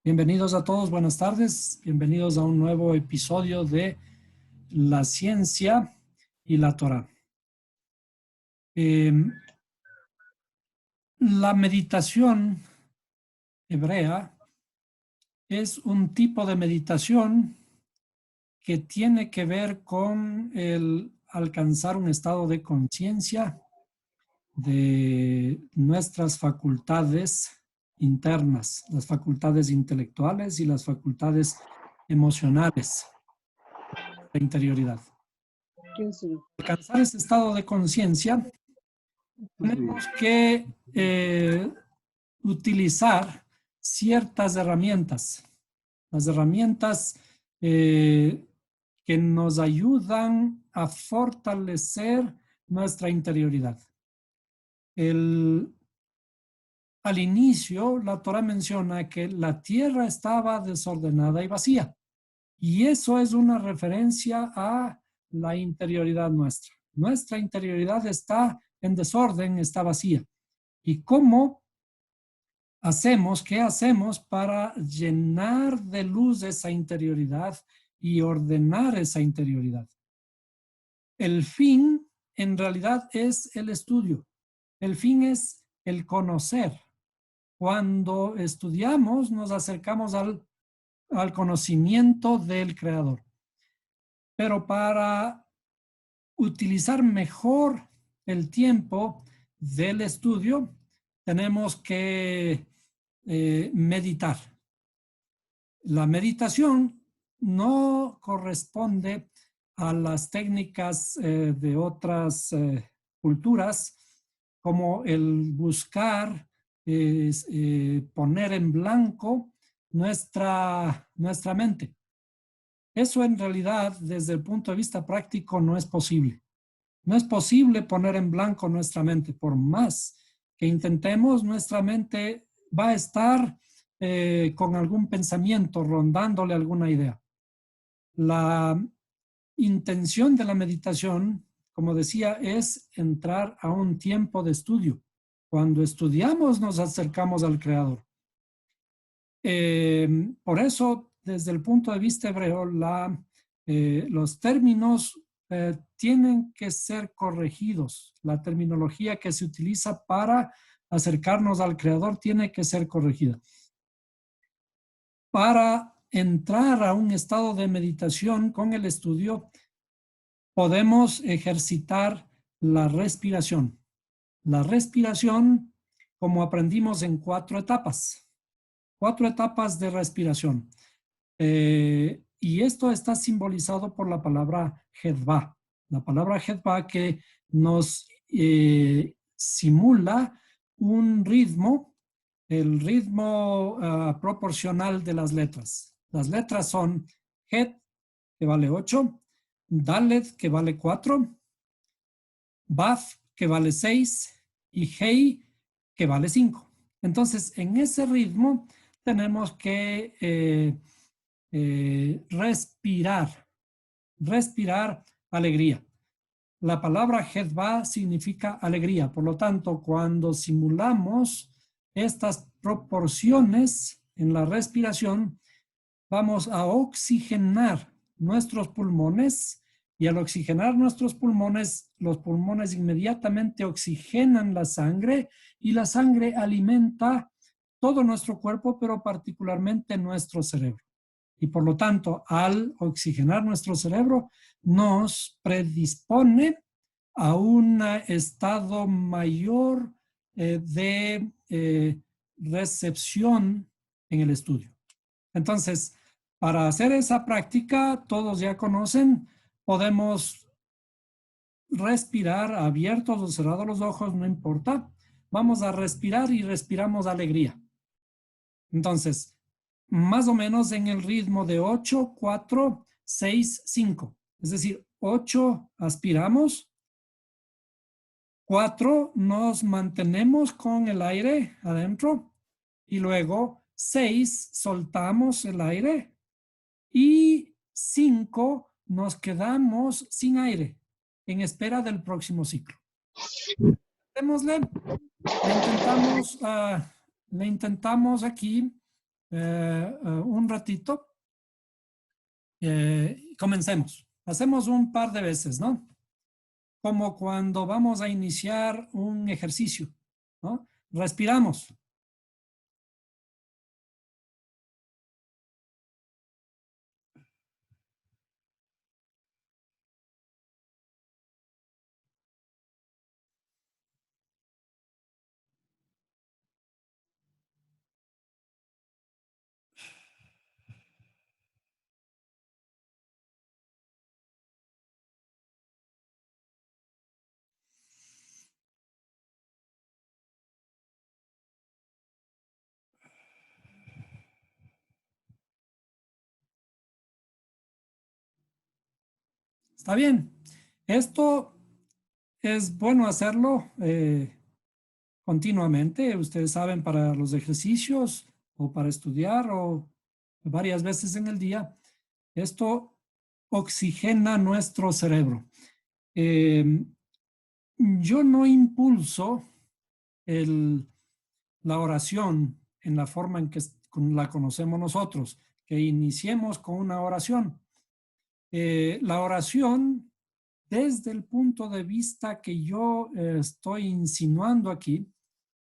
Bienvenidos a todos, buenas tardes. Bienvenidos a un nuevo episodio de La Ciencia y la Torá. La meditación hebrea es un tipo de meditación que tiene que ver con el alcanzar un estado de conciencia de nuestras facultades internas, las facultades intelectuales y las facultades emocionales de interioridad. Alcanzar ese estado de conciencia, tenemos que utilizar ciertas herramientas, las herramientas que nos ayudan a fortalecer nuestra interioridad. Al inicio, la Torá menciona que la tierra estaba desordenada y vacía. Y eso es una referencia a la interioridad nuestra. Nuestra interioridad está en desorden, está vacía. ¿Y cómo hacemos, qué hacemos para llenar de luz esa interioridad y ordenar esa interioridad? El fin, en realidad, es el estudio. El fin es el conocer. Cuando estudiamos, nos acercamos al conocimiento del Creador. Pero para utilizar mejor el tiempo del estudio, tenemos que meditar. La meditación no corresponde a las técnicas de otras culturas, como el buscar poner en blanco nuestra mente. Eso en realidad, desde el punto de vista práctico, no es posible. No es posible poner en blanco nuestra mente. Por más que intentemos, nuestra mente va a estar con algún pensamiento, rondándole alguna idea. La intención de la meditación, como decía, es entrar a un tiempo de estudio. Cuando estudiamos, nos acercamos al Creador. Por eso, desde el punto de vista hebreo, los términos tienen que ser corregidos. La terminología que se utiliza para acercarnos al Creador tiene que ser corregida. Para entrar a un estado de meditación con el estudio, podemos ejercitar la respiración. La respiración, como aprendimos, en 4 etapas. 4 etapas de respiración. Y esto está simbolizado por la palabra Hedva. La palabra Hedva que nos simula un ritmo, el ritmo proporcional de las letras. Las letras son Het, que vale 8, Dalet, que vale 4, Baf, que vale 6, y Hei, que vale 5. Entonces, en ese ritmo tenemos que respirar alegría. La palabra Hedva significa alegría. Por lo tanto, cuando simulamos estas proporciones en la respiración, vamos a oxigenar nuestros pulmones, y al oxigenar nuestros pulmones, los pulmones inmediatamente oxigenan la sangre, y la sangre alimenta todo nuestro cuerpo, pero particularmente nuestro cerebro. Y por lo tanto, al oxigenar nuestro cerebro, nos predispone a un estado mayor de recepción en el estudio. Entonces, para hacer esa práctica, todos ya conocen, podemos respirar abiertos o cerrados los ojos, no importa. Vamos a respirar y respiramos alegría. Entonces, más o menos en el ritmo de 8, 4, 6, 5. Es decir, 8 aspiramos, 4 nos mantenemos con el aire adentro, y luego 6 soltamos el aire, y 5 nos quedamos sin aire en espera del próximo ciclo. Démosle. Le intentamos aquí un ratito. Comencemos. Hacemos un par de veces, ¿no? Como cuando vamos a iniciar un ejercicio, ¿no? Respiramos. Está bien. Esto es bueno hacerlo continuamente. Ustedes saben, para los ejercicios o para estudiar o varias veces en el día, esto oxigena nuestro cerebro. Eh, yo no impulso el, la oración en la forma en que la conocemos nosotros, que iniciemos con una oración. La oración, desde el punto de vista que yo estoy insinuando aquí,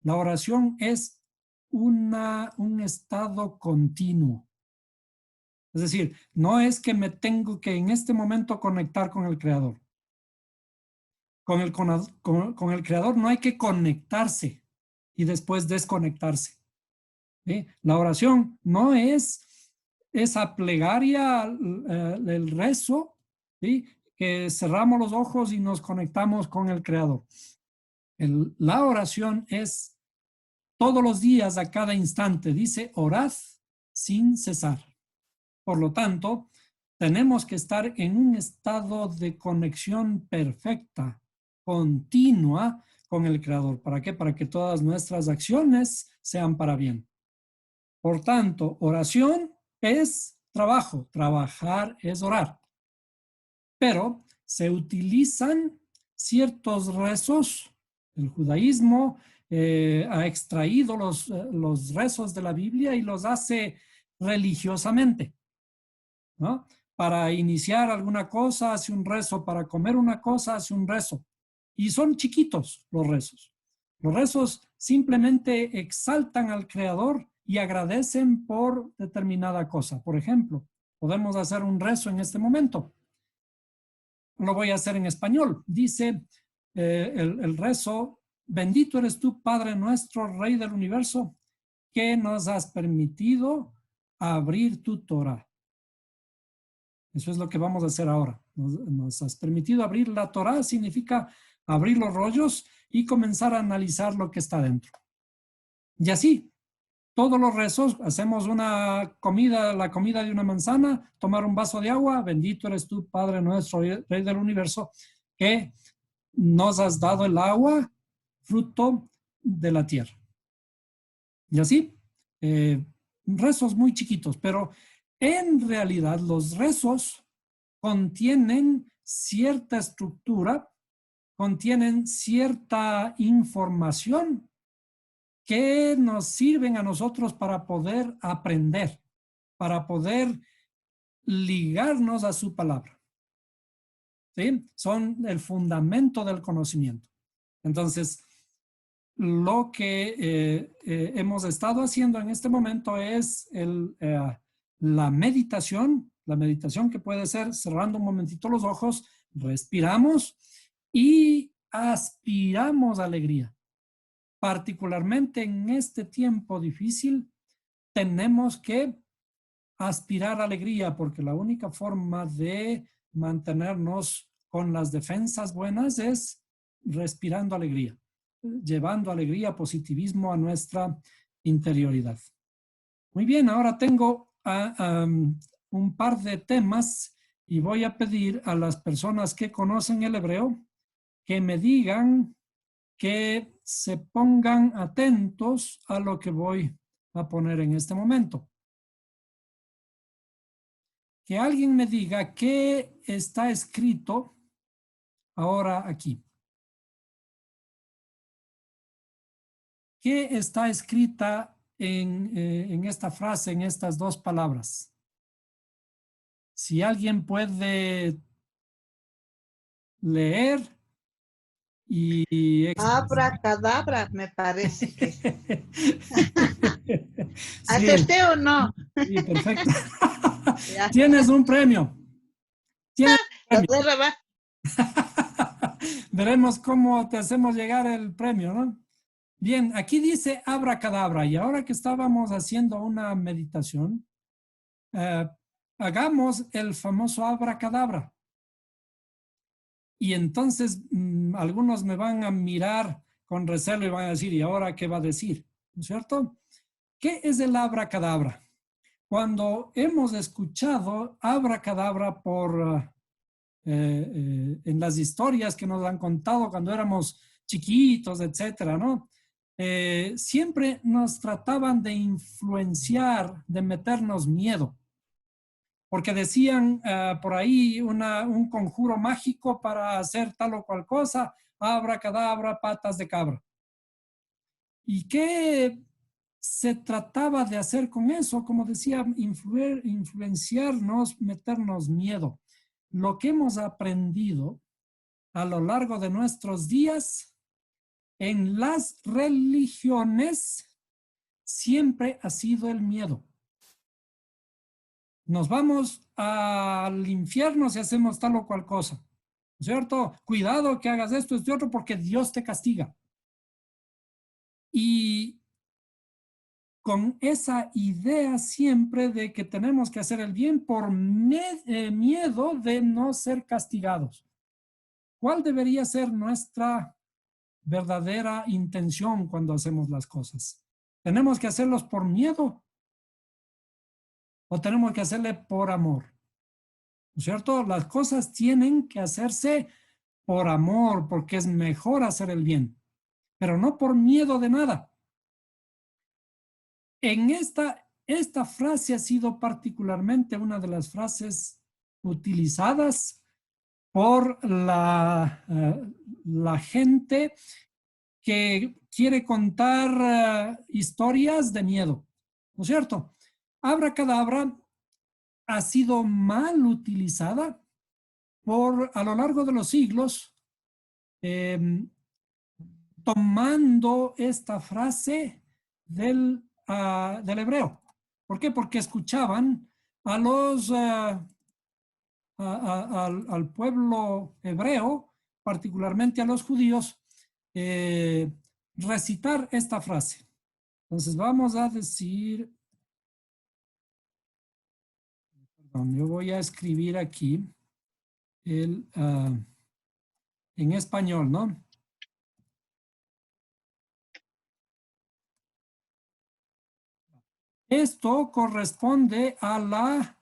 la oración es un estado continuo. Es decir, no es que me tengo que en este momento conectar con el Creador. Con el Creador no hay que conectarse y después desconectarse. ¿Sí? La oración no es esa plegaria, el rezo, ¿sí? Que cerramos los ojos y nos conectamos con el Creador. La oración es todos los días, a cada instante. Dice, orad sin cesar. Por lo tanto, tenemos que estar en un estado de conexión perfecta, continua con el Creador. ¿Para qué? Para que todas nuestras acciones sean para bien. Por tanto, oración es trabajo, trabajar es orar. Pero se utilizan ciertos rezos. El judaísmo ha extraído los rezos de la Biblia y los hace religiosamente, ¿no? Para iniciar alguna cosa hace un rezo, para comer una cosa hace un rezo. Y son chiquitos los rezos. Los rezos simplemente exaltan al Creador y agradecen por determinada cosa. Por ejemplo, podemos hacer un rezo en este momento. Lo voy a hacer en español. Dice el rezo, bendito eres tú, Padre nuestro, Rey del universo, que nos has permitido abrir tu Torah. Eso es lo que vamos a hacer ahora. Nos has permitido abrir la Torah, significa abrir los rollos y comenzar a analizar lo que está dentro. Y así, todos los rezos, hacemos una comida, la comida de una manzana, tomar un vaso de agua, bendito eres tú, Padre nuestro, Rey del universo, que nos has dado el agua, fruto de la tierra. Y así, rezos muy chiquitos, pero en realidad los rezos contienen cierta estructura, contienen cierta información que nos sirven a nosotros para poder aprender, para poder ligarnos a su palabra. ¿Sí? Son el fundamento del conocimiento. Entonces, lo que hemos estado haciendo en este momento es la meditación que puede ser cerrando un momentito los ojos, respiramos y aspiramos alegría. Particularmente en este tiempo difícil, tenemos que aspirar alegría porque la única forma de mantenernos con las defensas buenas es respirando alegría, llevando alegría, positivismo a nuestra interioridad. Muy bien, ahora tengo un par de temas y voy a pedir a las personas que conocen el hebreo que me digan, que se pongan atentos a lo que voy a poner en este momento. Que alguien me diga qué está escrito ahora aquí. ¿Qué está escrita en esta frase, en estas dos palabras? Si alguien puede leer y expresar. Abracadabra, me parece que es. Sí, ¿Acerté o no? sí, perfecto. Ya, Tienes un premio. Tienes un lo premio. de robar. Veremos cómo te hacemos llegar el premio, ¿no? Bien, aquí dice abracadabra y ahora que estábamos haciendo una meditación, eh, hagamos el famoso abracadabra. Y entonces algunos me van a mirar con recelo y van a decir, ¿y ahora qué va a decir? ¿No es cierto? ¿Qué es el abracadabra? Cuando hemos escuchado abracadabra en las historias que nos han contado cuando éramos chiquitos, etcétera, ¿no? Siempre nos trataban de influenciar, de meternos miedo, porque decían por ahí un conjuro mágico para hacer tal o cual cosa, abracadabra, patas de cabra. ¿Y qué se trataba de hacer con eso? Como decía, influenciarnos, meternos miedo. Lo que hemos aprendido a lo largo de nuestros días en las religiones siempre ha sido el miedo. Nos vamos al infierno si hacemos tal o cual cosa, ¿cierto? Cuidado que hagas esto, esto y otro, porque Dios te castiga. Y con esa idea siempre de que tenemos que hacer el bien por miedo de no ser castigados. ¿Cuál debería ser nuestra verdadera intención cuando hacemos las cosas? ¿Tenemos que hacerlos por miedo o tenemos que hacerle por amor? ¿No es cierto? Las cosas tienen que hacerse por amor, porque es mejor hacer el bien, pero no por miedo de nada. En esta frase ha sido particularmente una de las frases utilizadas por la gente que quiere contar historias de miedo, ¿no es cierto? Abracadabra ha sido mal utilizada a lo largo de los siglos, eh, tomando esta frase del hebreo. ¿Por qué? Porque escuchaban a al pueblo hebreo, particularmente a los judíos, recitar esta frase. Entonces vamos a decir, perdón, yo voy a escribir aquí en español, ¿no? Esto corresponde a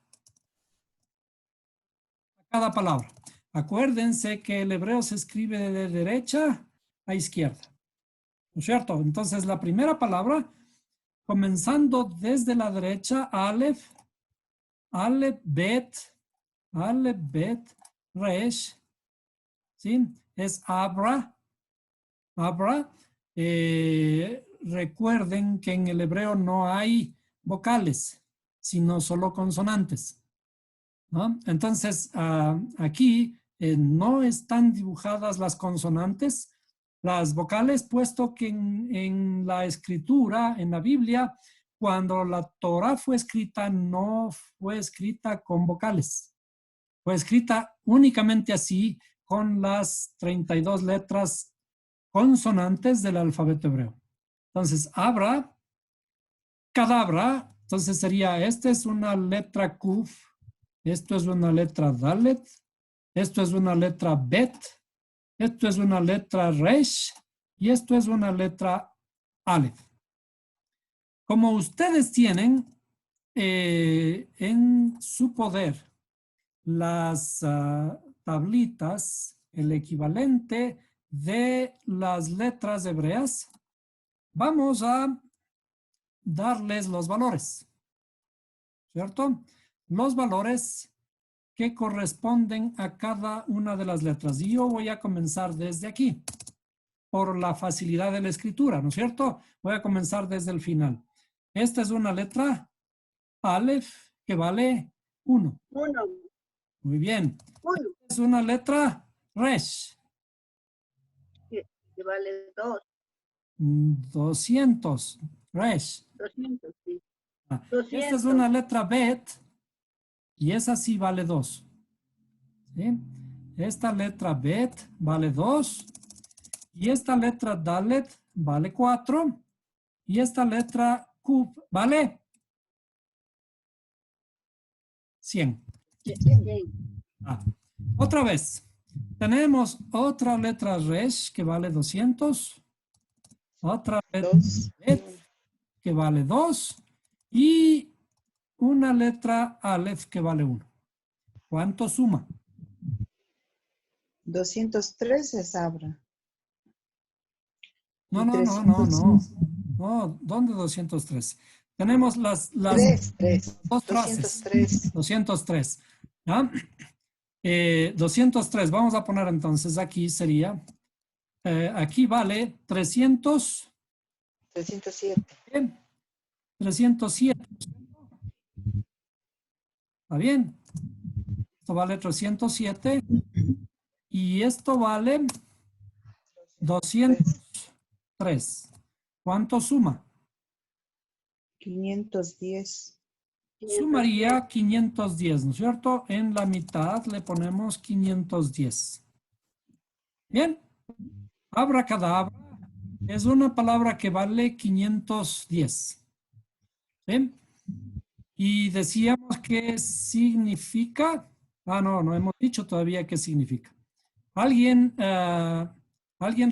cada palabra. Acuérdense que el hebreo se escribe de derecha a izquierda, ¿no es cierto? Entonces la primera palabra, comenzando desde la derecha, Aleph, Aleph, Bet, Resh, ¿sí? Es Abra, Abra. Recuerden que en el hebreo no hay vocales, sino solo consonantes, ¿no? Entonces, aquí no están dibujadas las consonantes, las vocales, puesto que en la escritura, en la Biblia, cuando la Torah fue escrita, no fue escrita con vocales. Fue escrita únicamente así, con las 32 letras consonantes del alfabeto hebreo. Entonces, abra, cadabra, entonces sería, esta es una letra Kuf, esto es una letra Dalet, esto es una letra Bet, esto es una letra Resh y esto es una letra Aleph. Como ustedes tienen en su poder las tablitas, el equivalente de las letras hebreas, vamos a darles los valores, ¿cierto? Los valores que corresponden a cada una de las letras. Y yo voy a comenzar desde aquí, por la facilidad de la escritura, ¿no es cierto? Voy a comenzar desde el final. Esta es una letra Aleph que vale 1. 1. Muy bien. 1. Es una letra Resh. Que vale 2. 200. Resh. 200, sí. Esta es 200. una letra Bet y esa sí vale 2. ¿Sí? Esta letra Bet vale 2 y esta letra Dalet vale 4 y esta letra Kuf vale 100. Otra vez. Tenemos otra letra Resh que vale 200. Otra letra 2. Bet que vale 2 y una letra Aleph que vale 1. ¿Cuánto suma? 203 es Abra. No, Y no, no, no, no. No, ¿dónde 203? Tenemos las 3. dos frases. 203. 203. ¿Ya? 203. Vamos a poner entonces aquí sería, aquí vale 300. 307. 307. ¿Está bien? Esto vale 307 y esto vale 203. ¿Cuánto suma? 510. Sumaría 510, ¿no es cierto? En la mitad le ponemos 510. Bien. Abracadabra es una palabra que vale 510. ¿Sí? Y decíamos que significa. No hemos dicho todavía qué significa. ¿Alguien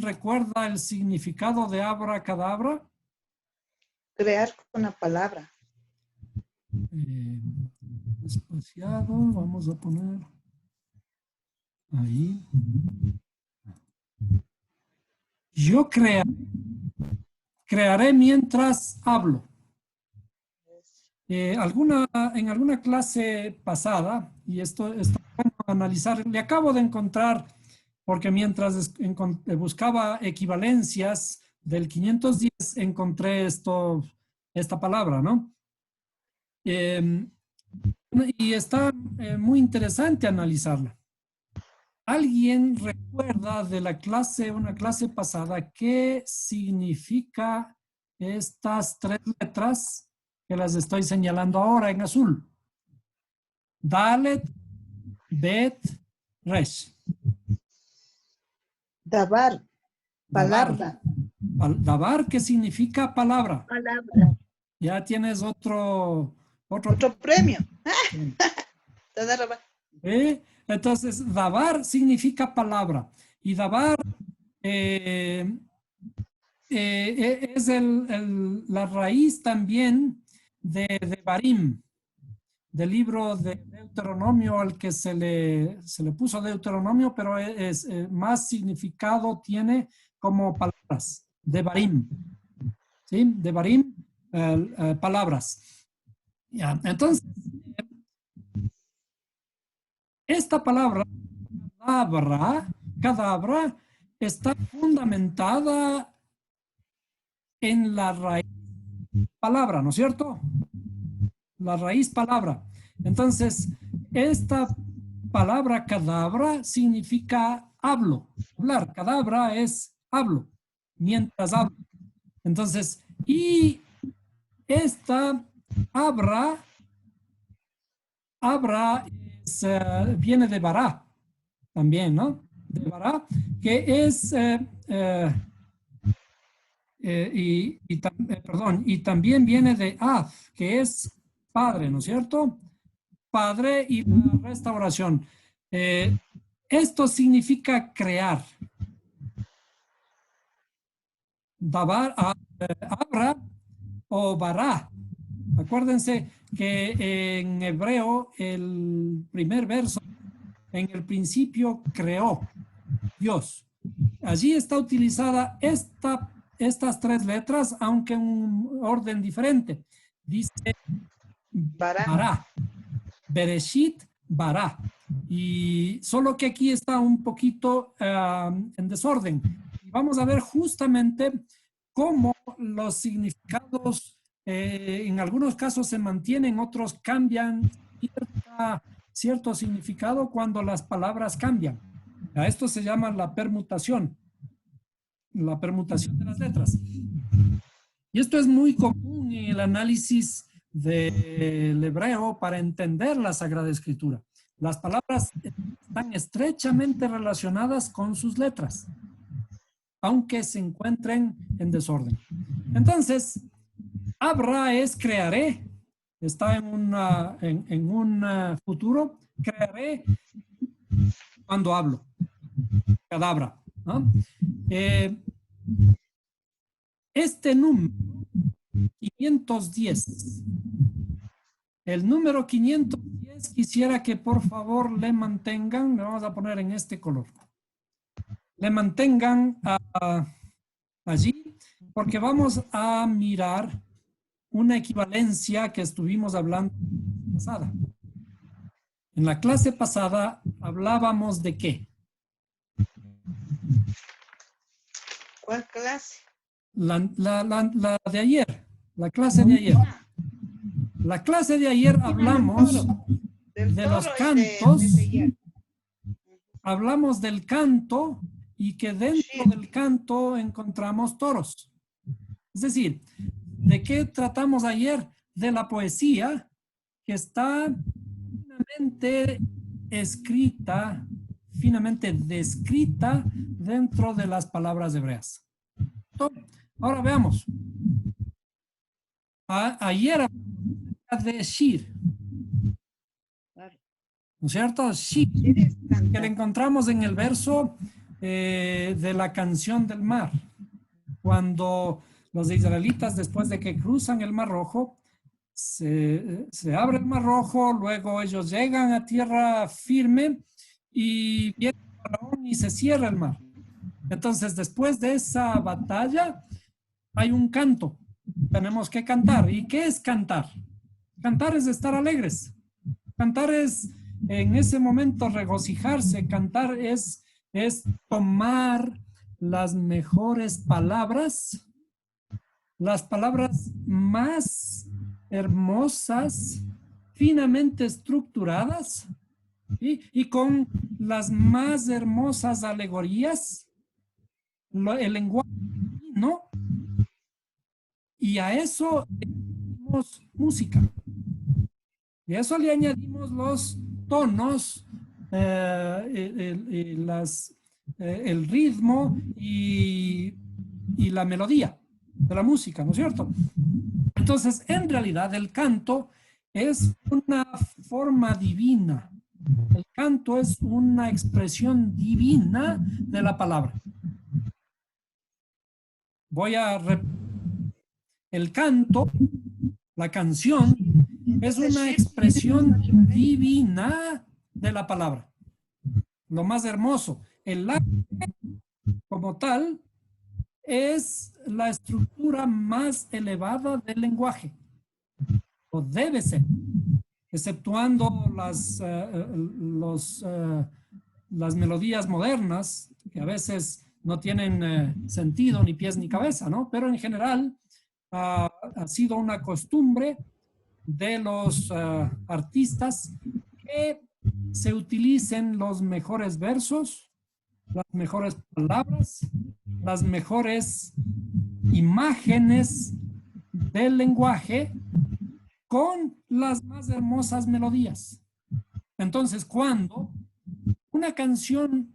recuerda el significado de abracadabra? Crear con una palabra. Espaciado, vamos a poner ahí. Yo crearé mientras hablo. En alguna clase pasada, y esto es bueno analizar, le acabo de encontrar, porque mientras buscaba equivalencias del 510, encontré esta palabra, ¿no? Y está muy interesante analizarla. ¿Alguien recuerda de una clase pasada, qué significa estas 3 letras que las estoy señalando ahora en azul? Dalet, Bet, Resh. Dabar. Palabra. Dabar, ¿qué significa palabra? Palabra. Ya tienes otro premio. Entonces, dabar significa palabra. Y dabar es la raíz también de Barim, del libro de Deuteronomio al que se le puso Deuteronomio, pero más significado tiene como palabras, de Barim. ¿Sí? De Barim, palabras. Ya, entonces, esta palabra, cadabra, está fundamentada en la raíz palabra, ¿no es cierto? La raíz palabra. Entonces, esta palabra cadabra significa hablo, hablar. Cadabra es hablo, mientras hablo. Entonces, y esta abra viene de bará también, ¿no? De bará, que es y también viene de af, que es padre, ¿no es cierto? Padre y la restauración. Esto significa crear. Abra o bará. Acuérdense que en hebreo el primer verso, en el principio creó Dios. Allí está utilizada estas 3 letras, aunque en un orden diferente. Dice Bará, Bereshit, Bará. Y solo que aquí está un poquito en desorden. Y vamos a ver justamente cómo los significados En algunos casos se mantienen, otros cambian cierto significado cuando las palabras cambian. A esto se llama la permutación de las letras. Y esto es muy común en el análisis del hebreo para entender la Sagrada Escritura. Las palabras están estrechamente relacionadas con sus letras, aunque se encuentren en desorden. Entonces, Abra es crearé, está en un futuro, crearé cuando hablo, cadabra, ¿no? Este número, 510, el número 510, quisiera que por favor le mantengan, le vamos a poner en este color, le mantengan allí, porque vamos a mirar una equivalencia que estuvimos hablando pasada. En la clase pasada hablábamos de qué. ¿Cuál clase? La de ayer, la clase de ayer. La clase de ayer hablamos de los cantos, hablamos del canto y que dentro del canto encontramos toros. Es decir, ¿de qué tratamos ayer? De la poesía que está finamente escrita, finamente descrita dentro de las palabras hebreas. Ahora veamos. Ayer hablamos de Shir, ¿no es cierto? Shir, que le encontramos en el verso de la canción del mar. Cuando los israelitas, después de que cruzan el Mar Rojo, se abre el Mar Rojo, luego ellos llegan a tierra firme y viene el faraón y se cierra el mar. Entonces, después de esa batalla, hay un canto. Tenemos que cantar. ¿Y qué es cantar? Cantar es estar alegres. Cantar es, en ese momento, regocijarse. Cantar es tomar las mejores palabras, las palabras más hermosas, finamente estructuradas, ¿sí? Y con las más hermosas alegorías, el lenguaje, ¿no? Y a eso le añadimos música. Y a eso le añadimos los tonos, el ritmo y la melodía de la música, ¿no es cierto? Entonces, en realidad, el canto es una forma divina. El canto es una expresión divina de la palabra. Voy a repetir. El canto, la canción, es una expresión divina de la palabra. Lo más hermoso. El arte, como tal, es la estructura más elevada del lenguaje. O debe ser, exceptuando las melodías modernas, que a veces no tienen sentido, ni pies ni cabeza, ¿no? Pero en general ha sido una costumbre de los artistas que se utilicen los mejores versos, las mejores palabras, las mejores imágenes del lenguaje con las más hermosas melodías. Entonces, cuando una canción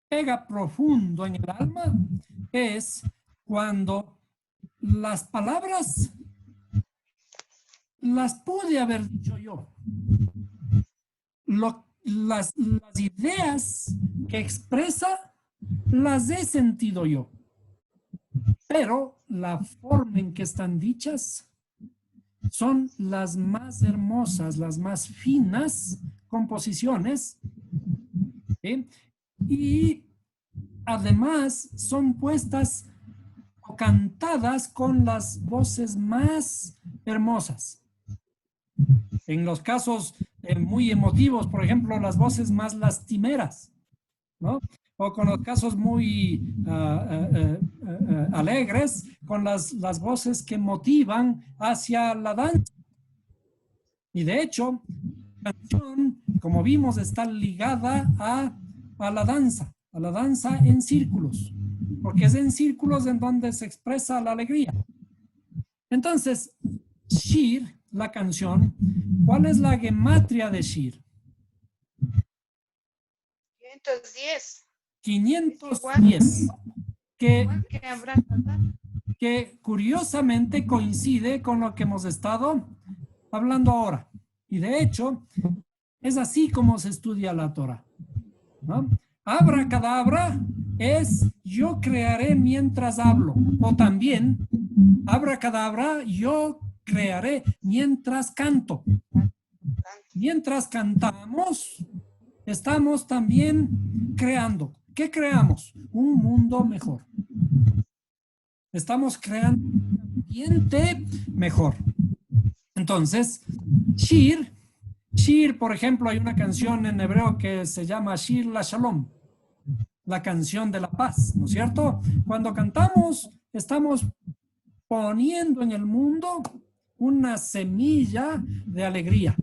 pega profundo en el alma, es cuando las palabras las pude haber dicho yo. Las ideas que expresa las he sentido yo. Pero la forma en que están dichas son las más hermosas, las más finas composiciones, ¿sí? Y además son puestas o cantadas con las voces más hermosas. En los casos muy emotivos, por ejemplo, las voces más lastimeras, ¿no? O con los casos muy alegres, con las voces que motivan hacia la danza. Y de hecho, la canción, como vimos, está ligada a la danza en círculos, porque es en círculos en donde se expresa la alegría. Entonces, Shir, la canción, ¿cuál es la gematria de Shir? 510. 510. Igual que Abraham, ¿verdad? Que curiosamente coincide con lo que hemos estado hablando ahora. Y de hecho, es así como se estudia la Torah, ¿no? Abracadabra es yo crearé mientras hablo. O también, abracadabra, yo crearé mientras canto. Mientras cantamos, estamos también creando. ¿Qué creamos? Un mundo mejor. Estamos creando un ambiente mejor. Entonces, Shir, por ejemplo, hay una canción en hebreo que se llama Shir la Shalom, la canción de la paz, ¿no es cierto? Cuando cantamos, estamos poniendo en el mundo una semilla de alegría,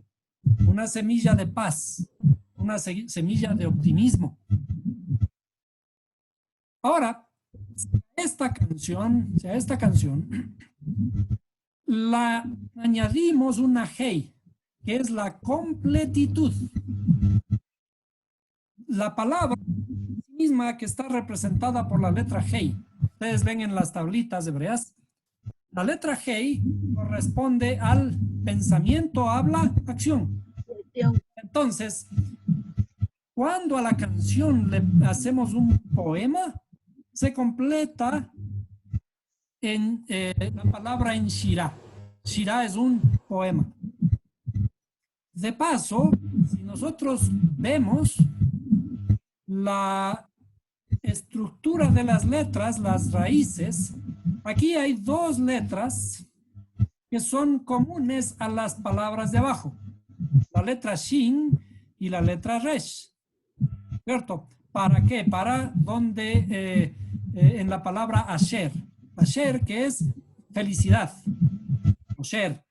una semilla de paz, una semilla de optimismo. Ahora, si a esta canción la añadimos una hey, que es la completitud. La palabra misma que está representada por la letra hey. Ustedes ven en las tablitas hebreas. La letra hey corresponde al pensamiento, habla, acción. Entonces, cuando a la canción le hacemos un poema, se completa en la palabra en Shirah. Shirah es un poema. De paso, si nosotros vemos la estructura de las letras, las raíces, aquí hay dos letras que son comunes a las palabras de abajo. La letra Shin y la letra Resh. ¿Cierto? ¿Para qué? Para donde en la palabra Asher. Asher, que es felicidad. Asher.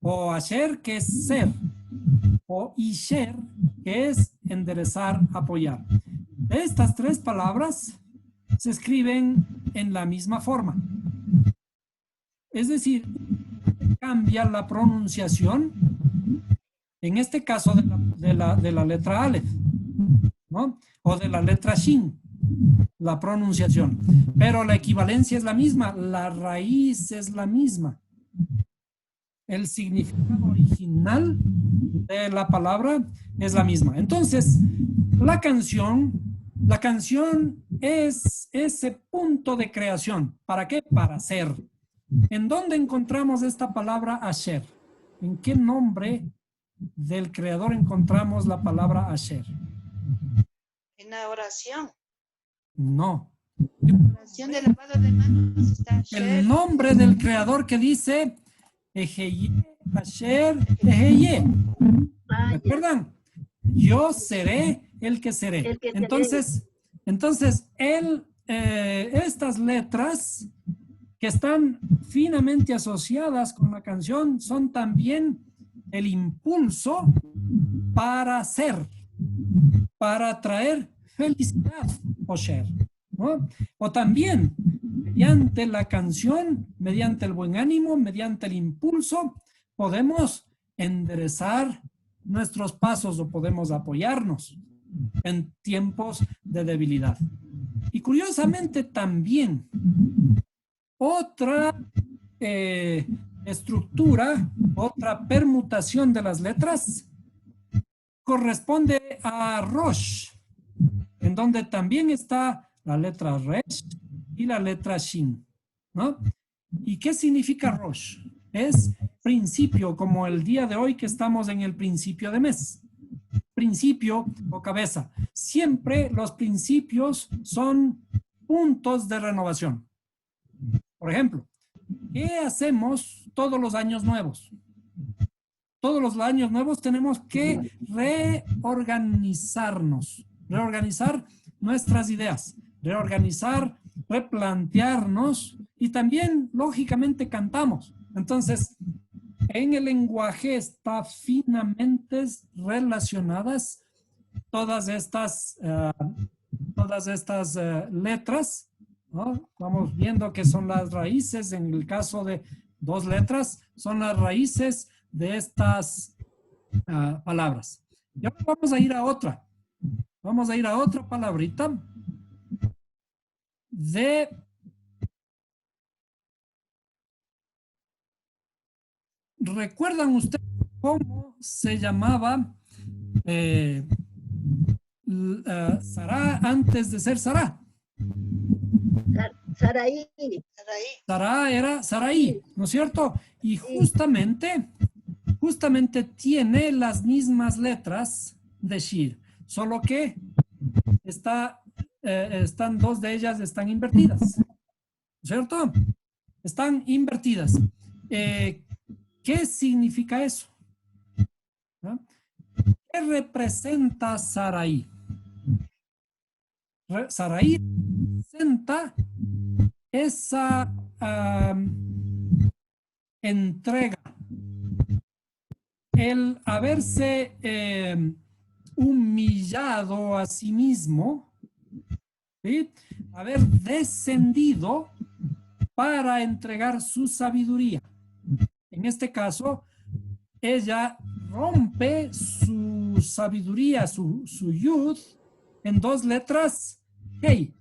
O Asher, que es ser. O Isher, que es enderezar, apoyar. Estas tres palabras se escriben en la misma forma. Es decir, cambia la pronunciación, en este caso de la letra Aleph, ¿no? O de la letra Shin, la pronunciación. Pero la equivalencia es la misma, la raíz es la misma. El significado original de la palabra es la misma. Entonces, la canción es ese punto de creación. ¿Para qué? Para ser. ¿En dónde encontramos esta palabra Asher? ¿En qué nombre del creador encontramos la palabra Asher? En la oración. No. En la oración de lavado de manos está Asher. El nombre del creador que dice Ejeye, Asher, Ejeye. ¿Recuerdan? Yo seré el que seré. Entonces, estas letras que están finamente asociadas con la canción son también el impulso para ser, para traer felicidad, Osher, ¿no? O también, mediante la canción, mediante el buen ánimo, mediante el impulso, podemos enderezar nuestros pasos o podemos apoyarnos en tiempos de debilidad. Y curiosamente también, otra estructura, otra permutación de las letras corresponde a Rosh, en donde también está la letra Resh y la letra Shin, ¿no? ¿Y qué significa Rosh? Es principio, como el día de hoy que estamos en el principio de mes. Principio o cabeza. Siempre los principios son puntos de renovación. Por ejemplo, ¿qué hacemos todos los años nuevos? Todos los años nuevos tenemos que reorganizarnos, reorganizar nuestras ideas, reorganizar replantearnos y también, lógicamente, cantamos. Entonces, en el lenguaje está finamente relacionadas todas estas letras, ¿no? Vamos viendo que son las raíces, en el caso de dos letras, son las raíces de estas palabras. Y ahora vamos a ir a otra. Vamos a ir a otra palabrita de... ¿Recuerdan ustedes cómo se llamaba Sará antes de ser Sará? Saraí. Sará era Saraí, ¿no es cierto? Y justamente tiene las mismas letras de Shir, solo que están dos de ellas están invertidas, ¿no es cierto? Están invertidas. ¿Qué significa eso? ¿No? ¿Qué representa Saraí? Saraí representa esa entrega, el haberse humillado a sí mismo, ¿sí? Haber descendido para entregar su sabiduría. En este caso, ella rompe su sabiduría, su yud, en dos letras, hey.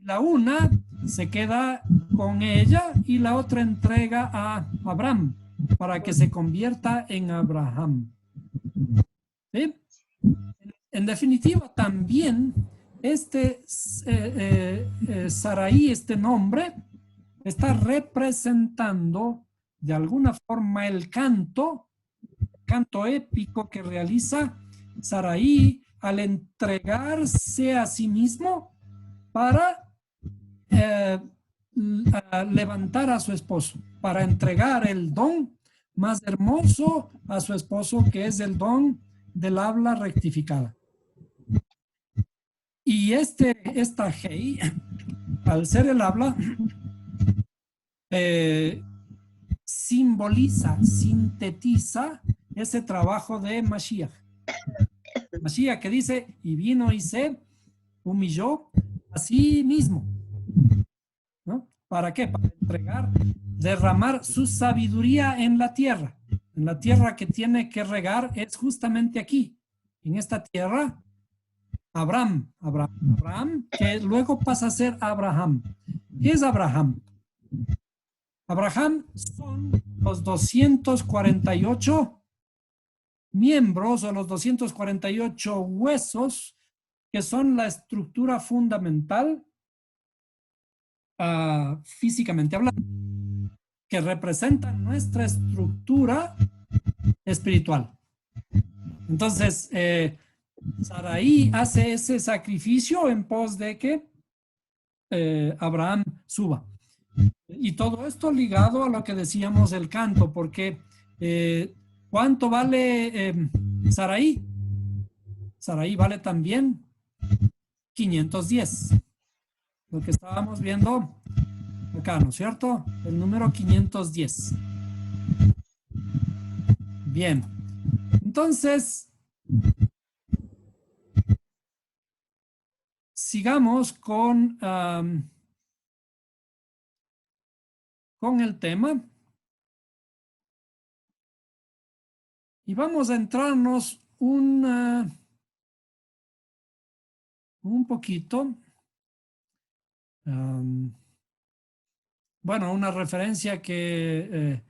La una se queda con ella y la otra entrega a Abraham para que se convierta en Abraham. ¿Sí? En definitiva, también Saraí, este nombre, está representando de alguna forma el canto épico que realiza Saraí al entregarse a sí mismo para levantar a su esposo, para entregar el don más hermoso a su esposo, que es el don del habla rectificada. Y esta Hei, al ser el habla, simboliza, sintetiza ese trabajo de Mashiach. Mashiach que dice, y vino y se humilló a sí mismo, ¿no? ¿Para qué? Para entregar, derramar su sabiduría en la tierra. En la tierra que tiene que regar es justamente aquí, en esta tierra. Abraham, que luego pasa a ser Abraham. ¿Qué es Abraham? Abraham son los 248 miembros o los 248 huesos que son la estructura fundamental físicamente hablando, que representan nuestra estructura espiritual. Entonces, Saraí hace ese sacrificio en pos de que Abraham suba. Y todo esto ligado a lo que decíamos del canto, porque ¿cuánto vale Saraí? Saraí vale también 510. Lo que estábamos viendo acá, ¿no es cierto? El número 510. Bien. Entonces, sigamos con el tema. Y vamos a entrarnos un poquito. Bueno, una referencia que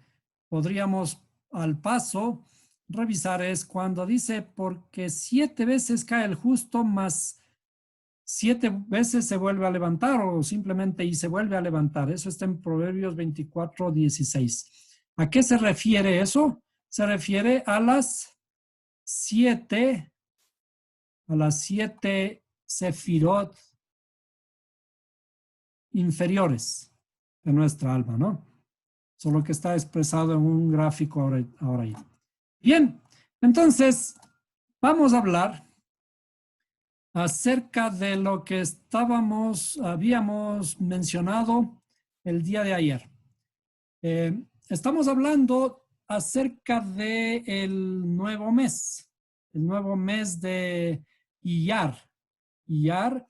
podríamos al paso revisar es cuando dice, porque 7 veces cae el justo, más 7 veces se vuelve a levantar, o simplemente y se vuelve a levantar. Eso está en Proverbios 24:16. ¿A qué se refiere eso? Se refiere a las 7 sefirot inferiores de nuestra alma, ¿no? Solo que está expresado en un gráfico ahora ahí. Bien, entonces vamos a hablar acerca de lo que habíamos mencionado el día de ayer. Estamos hablando acerca de el nuevo mes de Iyar. Iyar,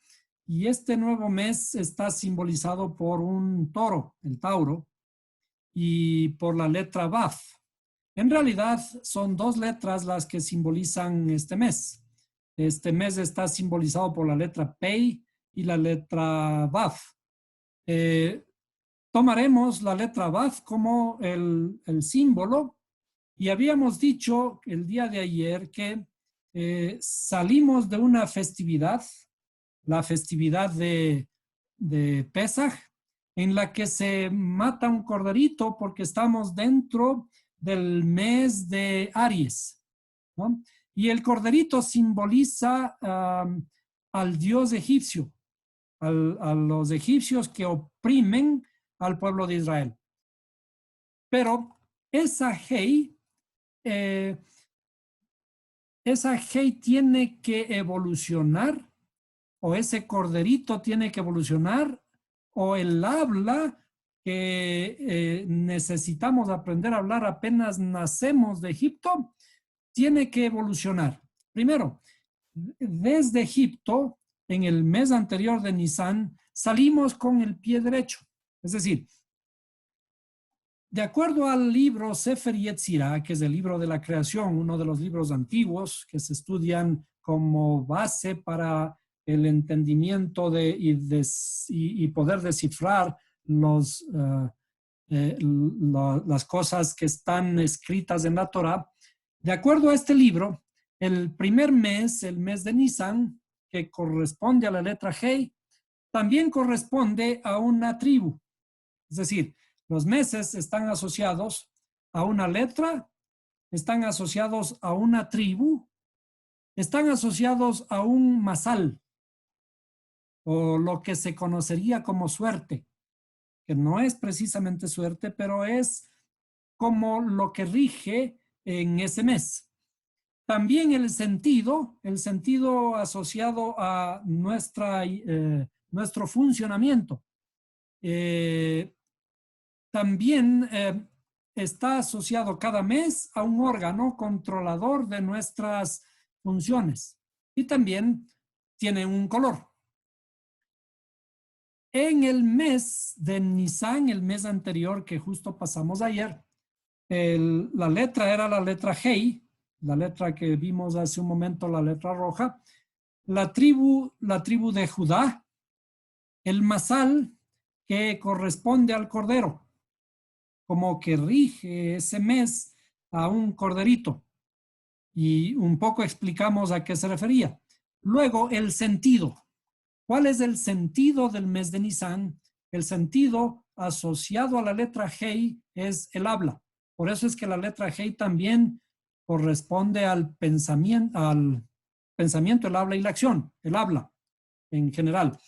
y este nuevo mes está simbolizado por un toro, el Tauro, y por la letra Baf. En realidad son dos letras las que simbolizan este mes. Este mes está simbolizado por la letra Pei y la letra Baf. Tomaremos la letra Baf como el símbolo, y habíamos dicho el día de ayer que salimos de una festividad, la festividad de Pesaj, en la que se mata un corderito porque estamos dentro del mes de Aries, ¿no? Y el corderito simboliza al dios egipcio, a los egipcios que oprimen al pueblo de Israel. Pero esa Hei tiene que evolucionar, o ese corderito tiene que evolucionar, o el habla que necesitamos aprender a hablar apenas nacemos de Egipto, tiene que evolucionar. Primero, desde Egipto, en el mes anterior de Nisan, salimos con el pie derecho. Es decir, de acuerdo al libro Sefer Yetzirah, que es el libro de la creación, uno de los libros antiguos que se estudian como base para el entendimiento y poder descifrar las cosas que están escritas en la Torah. De acuerdo a este libro, el primer mes, el mes de Nisan, que corresponde a la letra Hei, también corresponde a una tribu. Es decir, los meses están asociados a una letra, están asociados a una tribu, están asociados a un masal, o lo que se conocería como suerte, que no es precisamente suerte, pero es como lo que rige en ese mes. También el sentido asociado a nuestro funcionamiento. También está asociado cada mes a un órgano controlador de nuestras funciones, y también tiene un color. En el mes de Nisan, el mes anterior que justo pasamos ayer, la letra era la letra Hei, la letra que vimos hace un momento, la letra roja. La tribu de Judá, el masal que corresponde al cordero, como que rige ese mes a un corderito. Y un poco explicamos a qué se refería. Luego, el sentido. ¿Cuál es el sentido del mes de Nisan? El sentido asociado a la letra Hei es el habla. Por eso es que la letra Hei también corresponde al pensamiento, el habla y la acción, el habla en general.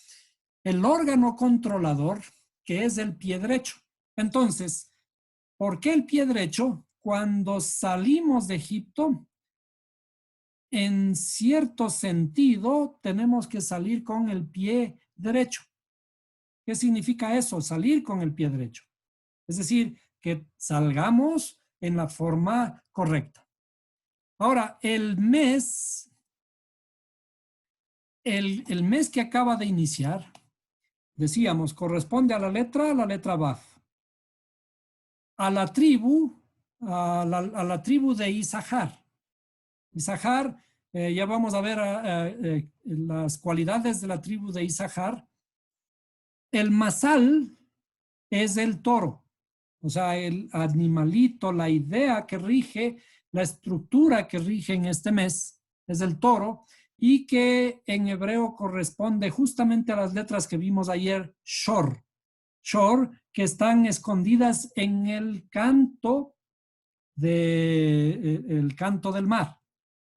El órgano controlador, que es el pie derecho. Entonces, ¿por qué el pie derecho? Cuando salimos de Egipto, en cierto sentido, tenemos que salir con el pie derecho. ¿Qué significa eso? Salir con el pie derecho. Es decir, que salgamos en la forma correcta. Ahora, el mes que acaba de iniciar, decíamos, corresponde a la letra Baf. A la tribu de Isahar. Isahar, ya vamos a ver las cualidades de la tribu de Isahar. El masal es el toro, o sea, el animalito, la idea que rige, la estructura que rige en este mes es el toro, y que en hebreo corresponde justamente a las letras que vimos ayer, Shor. Shor, que están escondidas en el canto del mar.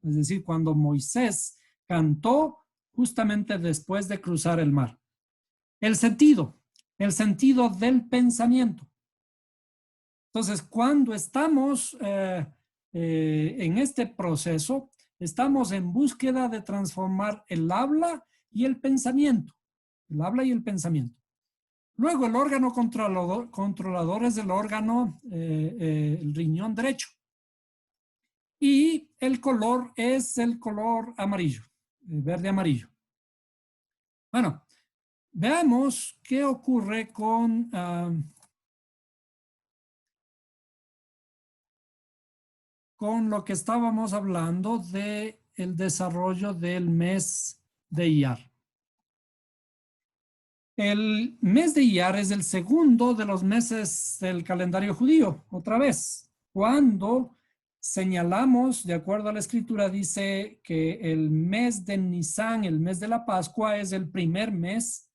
Es decir, cuando Moisés cantó justamente después de cruzar el mar. El sentido del pensamiento. Entonces, cuando estamos en este proceso, estamos en búsqueda de transformar el habla y el pensamiento. El habla y el pensamiento. Luego el órgano controlador es el órgano, el riñón derecho. Y el color es el color amarillo, verde amarillo. Bueno, veamos qué ocurre con lo que estábamos hablando de el desarrollo del mes de Iyar. El mes de Iyar es el segundo de los meses del calendario judío, otra vez. Cuando señalamos, de acuerdo a la escritura, dice que el mes de Nisan, el mes de la Pascua, es el primer mes,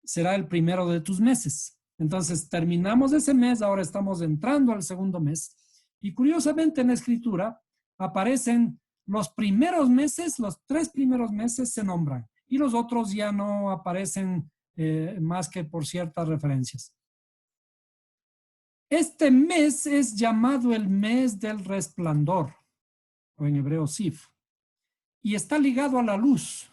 será el primero de tus meses. Entonces, terminamos ese mes, ahora estamos entrando al segundo mes. Y curiosamente en la escritura aparecen los primeros meses, los 3 primeros meses se nombran y los otros ya no aparecen más que por ciertas referencias. Este mes es llamado el mes del resplandor, o en hebreo Sif, y está ligado a la luz.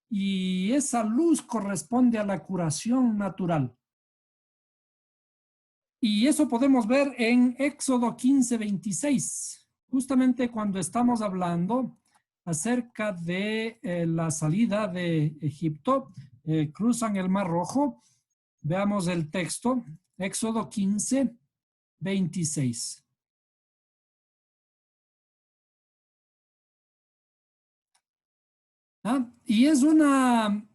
Y esa luz corresponde a la curación natural. Y eso podemos ver en Éxodo 15:26, justamente cuando estamos hablando acerca de la salida de Egipto, cruzan el Mar Rojo. Veamos el texto, Éxodo 15:26. Y es un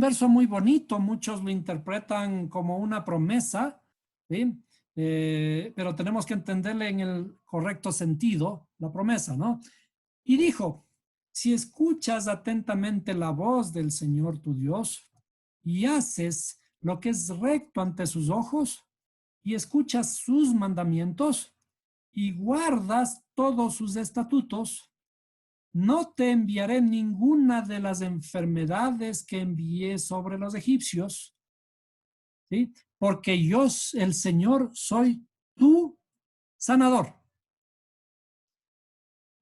verso muy bonito, muchos lo interpretan como una promesa, ¿sí? Pero tenemos que entenderle en el correcto sentido, la promesa, ¿no? Y dijo, si escuchas atentamente la voz del Señor tu Dios y haces lo que es recto ante sus ojos y escuchas sus mandamientos y guardas todos sus estatutos, no te enviaré ninguna de las enfermedades que envié sobre los egipcios, ¿sí? Porque yo, el Señor, soy tu sanador.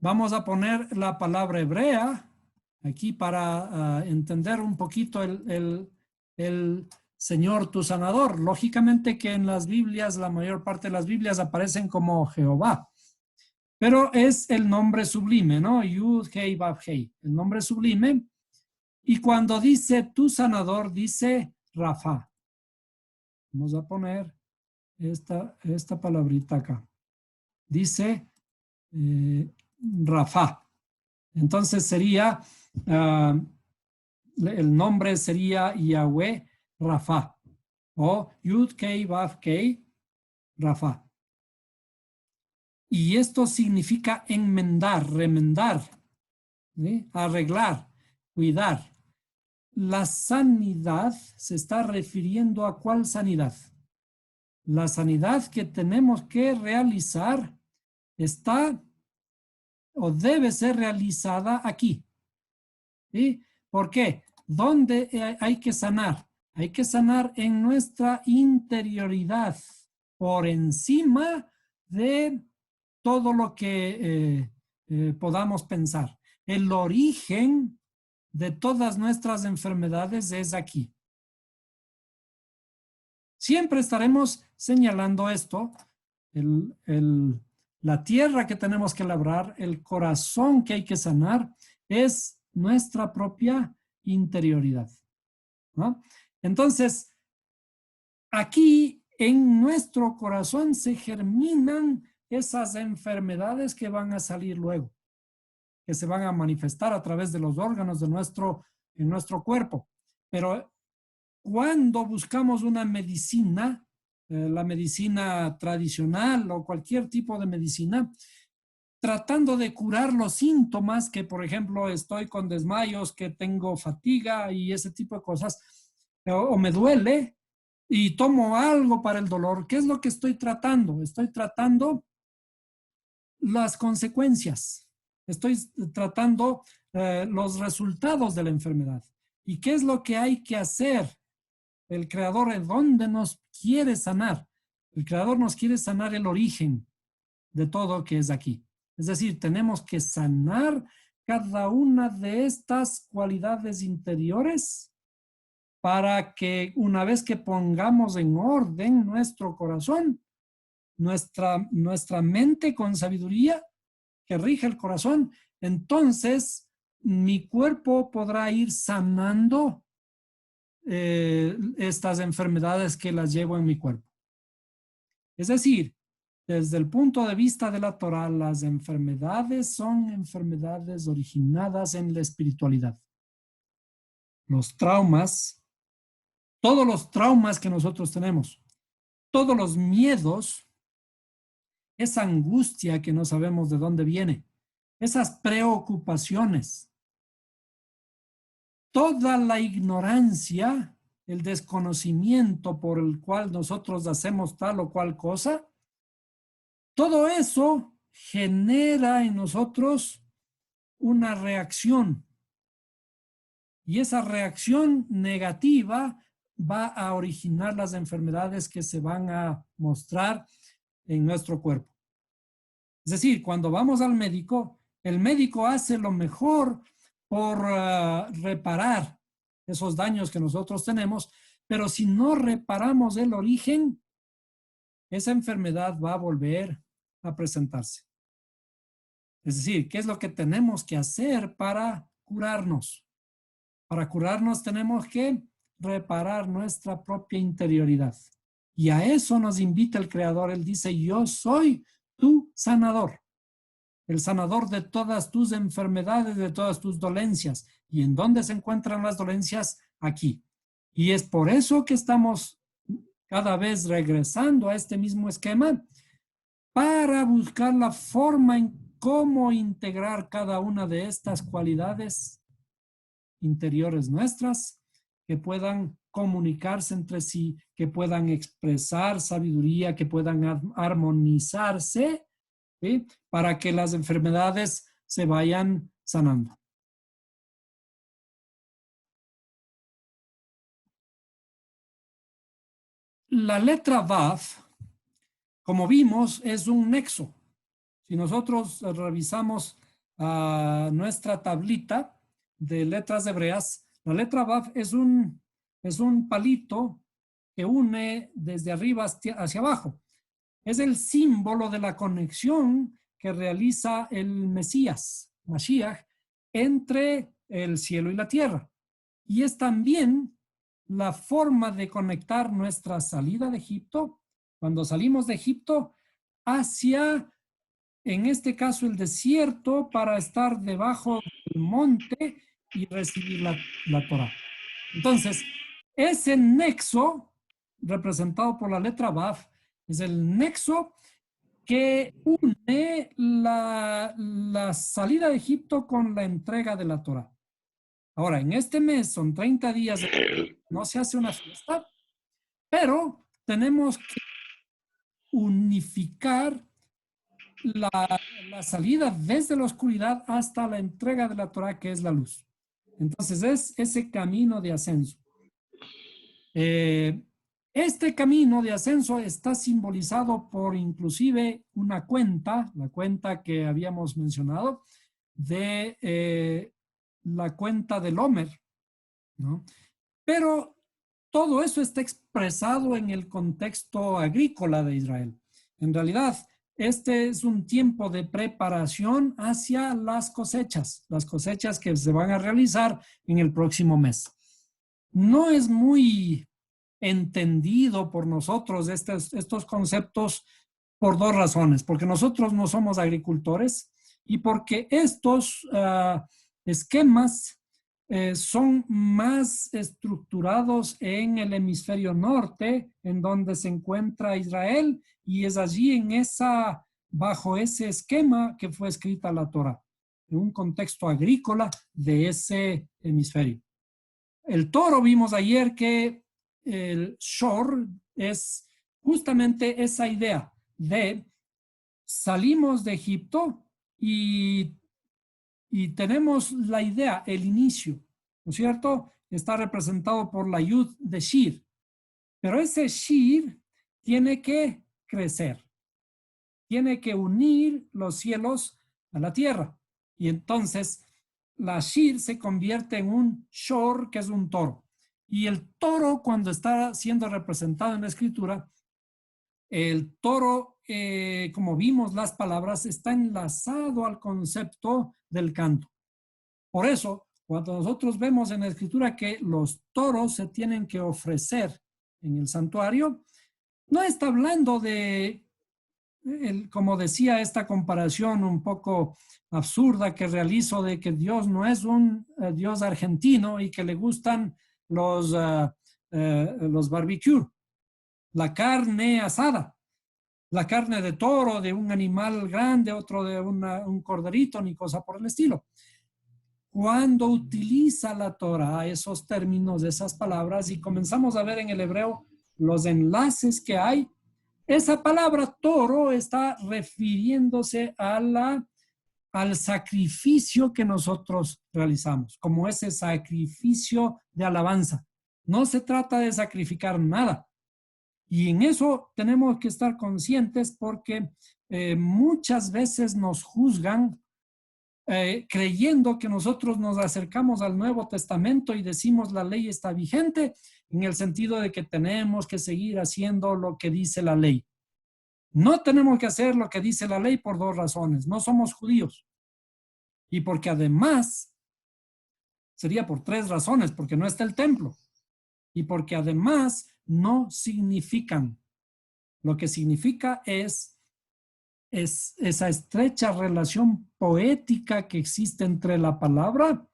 Vamos a poner la palabra hebrea aquí para entender un poquito el Señor, tu sanador. Lógicamente que en las Biblias, la mayor parte de las Biblias aparecen como Jehová. Pero es el nombre sublime, ¿no? Yud, Hei, Vav, Hei. El nombre sublime. Y cuando dice tu sanador, dice Rafa. Vamos a poner esta palabrita acá. Dice Rafa. Entonces sería, el nombre sería Yahweh Rafa. O Yud, Kei, Vav, Kei, Rafa. Y esto significa enmendar, remendar, ¿sí? Arreglar, cuidar. La sanidad se está refiriendo a ¿cuál sanidad? La sanidad que tenemos que realizar está o debe ser realizada aquí. ¿Sí? ¿Por qué? ¿Dónde hay que sanar? Hay que sanar en nuestra interioridad, por encima de todo lo que podamos pensar. El origen de todas nuestras enfermedades es aquí. Siempre estaremos señalando esto, la tierra que tenemos que labrar, el corazón que hay que sanar, es nuestra propia interioridad, ¿no? Entonces, aquí en nuestro corazón se germinan esas enfermedades que van a salir luego, que se van a manifestar a través de los órganos de en nuestro cuerpo. Pero cuando buscamos una medicina, la medicina tradicional o cualquier tipo de medicina, tratando de curar los síntomas, que por ejemplo estoy con desmayos, que tengo fatiga y ese tipo de cosas, o me duele y tomo algo para el dolor, ¿qué es lo que estoy tratando? Estoy tratando las consecuencias, estoy tratando los resultados de la enfermedad. ¿Y qué es lo que hay que hacer? El Creador, ¿en dónde nos quiere sanar? El Creador nos quiere sanar el origen de todo que es aquí. Es decir, tenemos que sanar cada una de estas cualidades interiores para que una vez que pongamos en orden nuestro corazón, nuestra mente con sabiduría que rige el corazón, entonces mi cuerpo podrá ir sanando estas enfermedades que las llevo en mi cuerpo. Es decir, desde el punto de vista de la Torah, las enfermedades son enfermedades originadas en la espiritualidad. Los traumas, todos los traumas que nosotros tenemos, todos los miedos, esa angustia que no sabemos de dónde viene, esas preocupaciones, toda la ignorancia, el desconocimiento por el cual nosotros hacemos tal o cual cosa, todo eso genera en nosotros una reacción. Y esa reacción negativa va a originar las enfermedades que se van a mostrar en nuestro cuerpo. Es decir, cuando vamos al médico, el médico hace lo mejor por reparar esos daños que nosotros tenemos, pero si no reparamos el origen, esa enfermedad va a volver a presentarse. Es decir, ¿qué es lo que tenemos que hacer para curarnos? Para curarnos tenemos que reparar nuestra propia interioridad. Y a eso nos invita el Creador. Él dice, yo soy tu sanador, el sanador de todas tus enfermedades, de todas tus dolencias. ¿Y en dónde se encuentran las dolencias? Aquí. Y es por eso que estamos cada vez regresando a este mismo esquema para buscar la forma en cómo integrar cada una de estas cualidades interiores nuestras que puedan comunicarse entre sí, que puedan expresar sabiduría, que puedan armonizarse, ¿sí? Para que las enfermedades se vayan sanando. La letra Vav, como vimos, es un nexo. Si nosotros revisamos nuestra tablita de letras hebreas, la letra Vav es un palito que une desde arriba hacia abajo. Es el símbolo de la conexión que realiza el Mesías, Mashiach, entre el cielo y la tierra. Y es también la forma de conectar nuestra salida de Egipto, cuando salimos de Egipto, hacia, en este caso, el desierto, para estar debajo del monte y recibir la Torah. Entonces, ese nexo, representado por la letra Vav, es el nexo que une la salida de Egipto con la entrega de la Torah. Ahora, en este mes son 30 días, no se hace una fiesta, pero tenemos que unificar la salida desde la oscuridad hasta la entrega de la Torah, que es la luz. Entonces, es ese camino de ascenso. Este camino de ascenso está simbolizado por inclusive una cuenta, la cuenta que habíamos mencionado, de la cuenta del Homer, ¿no? Pero todo eso está expresado en el contexto agrícola de Israel. En realidad, este es un tiempo de preparación hacia las cosechas que se van a realizar en el próximo mes. No es muy entendido por nosotros estos conceptos por dos razones, porque nosotros no somos agricultores y porque estos esquemas son más estructurados en el hemisferio norte, en donde se encuentra Israel, y es allí bajo ese esquema que fue escrita la Torah, en un contexto agrícola de ese hemisferio. El toro, vimos ayer que el shor es justamente esa idea de salimos de Egipto y tenemos la idea, el inicio, ¿no es cierto? Está representado por la yud de Shir, pero ese Shir tiene que crecer, tiene que unir los cielos a la tierra. Y entonces la shir se convierte en un shor, que es un toro. Y el toro, cuando está siendo representado en la escritura, el toro, como vimos las palabras, está enlazado al concepto del canto. Por eso, cuando nosotros vemos en la escritura que los toros se tienen que ofrecer en el santuario, no está hablando de, como decía, esta comparación un poco absurda que realizo de que Dios no es un Dios argentino y que le gustan los barbecue, la carne asada, la carne de toro, de un animal grande, otro de un corderito, ni cosa por el estilo. Cuando utiliza la Torah esos términos, esas palabras, y comenzamos a ver en el hebreo los enlaces que hay, esa palabra toro está refiriéndose al sacrificio que nosotros realizamos, como ese sacrificio de alabanza. No se trata de sacrificar nada. Y en eso tenemos que estar conscientes porque muchas veces nos juzgan creyendo que nosotros nos acercamos al Nuevo Testamento y decimos la ley está vigente en el sentido de que tenemos que seguir haciendo lo que dice la ley. No tenemos que hacer lo que dice la ley por dos razones. No somos judíos. Y porque además, sería por tres razones, porque no está el templo. Y porque además no significan. Lo que significa es esa estrecha relación poética que existe entre la palabra,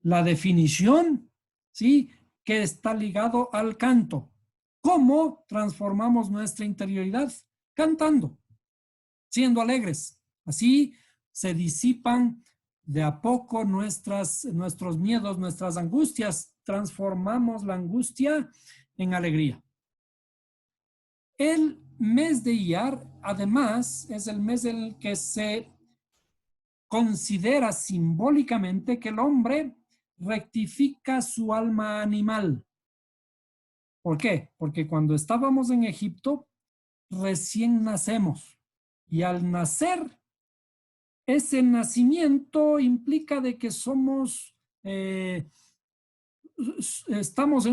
la definición, ¿sí? Que está ligado al canto. ¿Cómo transformamos nuestra interioridad? Cantando, siendo alegres. Así se disipan de a poco nuestros miedos, nuestras angustias. Transformamos la angustia en alegría. El mes de Iyar, además, es el mes en el que se considera simbólicamente que el hombre rectifica su alma animal. ¿Por qué? Porque cuando estábamos en Egipto, recién nacemos. Y al nacer, ese nacimiento implica de que estamos en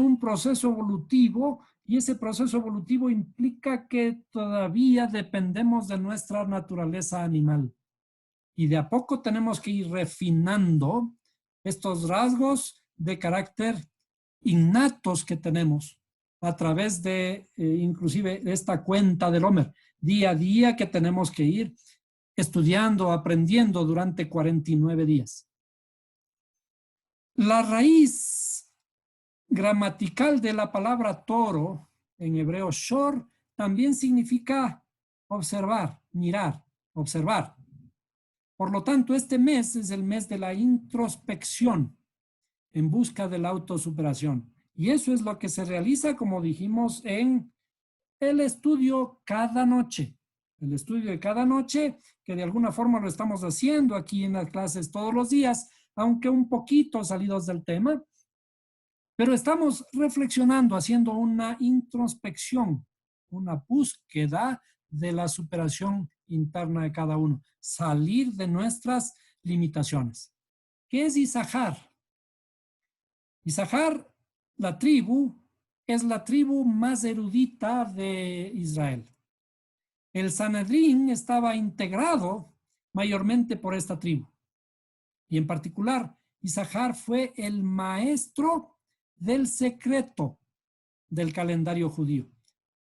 un proceso evolutivo y ese proceso evolutivo implica que todavía dependemos de nuestra naturaleza animal. Y de a poco tenemos que ir refinando estos rasgos de carácter innatos que tenemos a través de inclusive esta cuenta del Homer, día a día que tenemos que ir estudiando, aprendiendo durante 49 días. La raíz gramatical de la palabra toro, en hebreo shor, también significa observar, mirar, observar. Por lo tanto, este mes es el mes de la introspección en busca de la autosuperación. Y eso es lo que se realiza, como dijimos, en el estudio cada noche. El estudio de cada noche, que de alguna forma lo estamos haciendo aquí en las clases todos los días, aunque un poquito salidos del tema, pero estamos reflexionando, haciendo una introspección, una búsqueda de la superación interna de cada uno, salir de nuestras limitaciones. ¿Qué es Isahar? Isahar, la tribu, es la tribu más erudita de Israel. El Sanedrín estaba integrado mayormente por esta tribu. Y en particular, Isahar fue el maestro del secreto del calendario judío.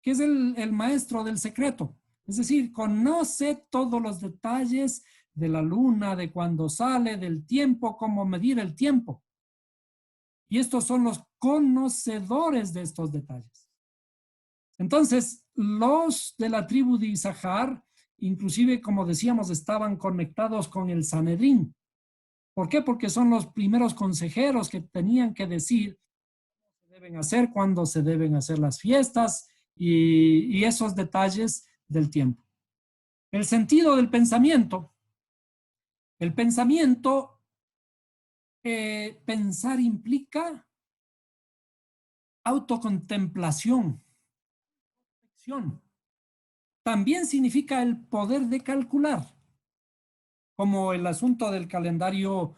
¿Qué es el maestro del secreto? Es decir, conoce todos los detalles de la luna, de cuándo sale, del tiempo, cómo medir el tiempo. Y estos son los conocedores de estos detalles. Entonces, los de la tribu de Isahar, inclusive, como decíamos, estaban conectados con el Sanedrín. ¿Por qué? Porque son los primeros consejeros que tenían que decir cómo se deben hacer, cuándo se deben hacer las fiestas y esos detalles del tiempo. El sentido del pensamiento. El pensamiento, pensar implica autocontemplación. También significa el poder de calcular. como el asunto del calendario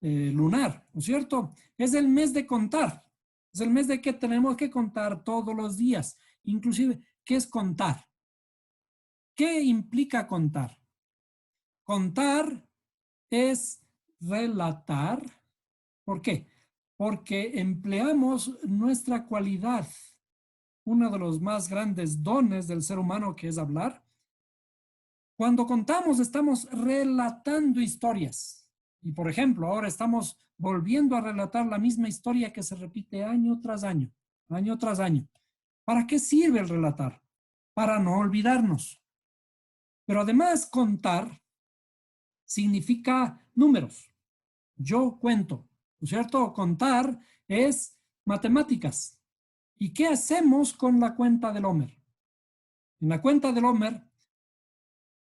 lunar, ¿no es cierto? Es el mes de contar. Es el mes de que tenemos que contar todos los días. Inclusive, ¿qué es contar? ¿Qué implica contar? Contar es relatar. ¿Por qué? Porque empleamos nuestra cualidad, uno de los más grandes dones del ser humano, que es hablar. Cuando contamos, estamos relatando historias. Y por ejemplo, ahora estamos volviendo a relatar la misma historia que se repite año tras año, año tras año. ¿Para qué sirve el relatar? Para no olvidarnos. Pero además, contar significa números. Yo cuento, ¿no es cierto? Contar es matemáticas. ¿Y qué hacemos con la cuenta del Homer? En la cuenta del Homer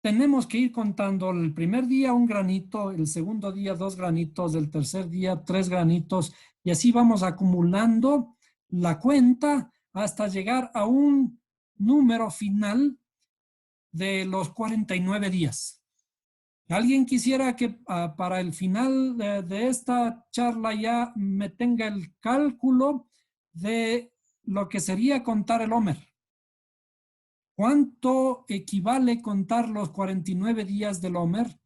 tenemos que ir contando el primer día un granito, el segundo día 2 granitos, el tercer día 3 granitos, y así vamos acumulando la cuenta hasta llegar a un número final de los 49 días. ¿Alguien quisiera que para el final de esta charla ya me tenga el cálculo de lo que sería contar el Homer? ¿Cuánto equivale contar los 49 días del Homer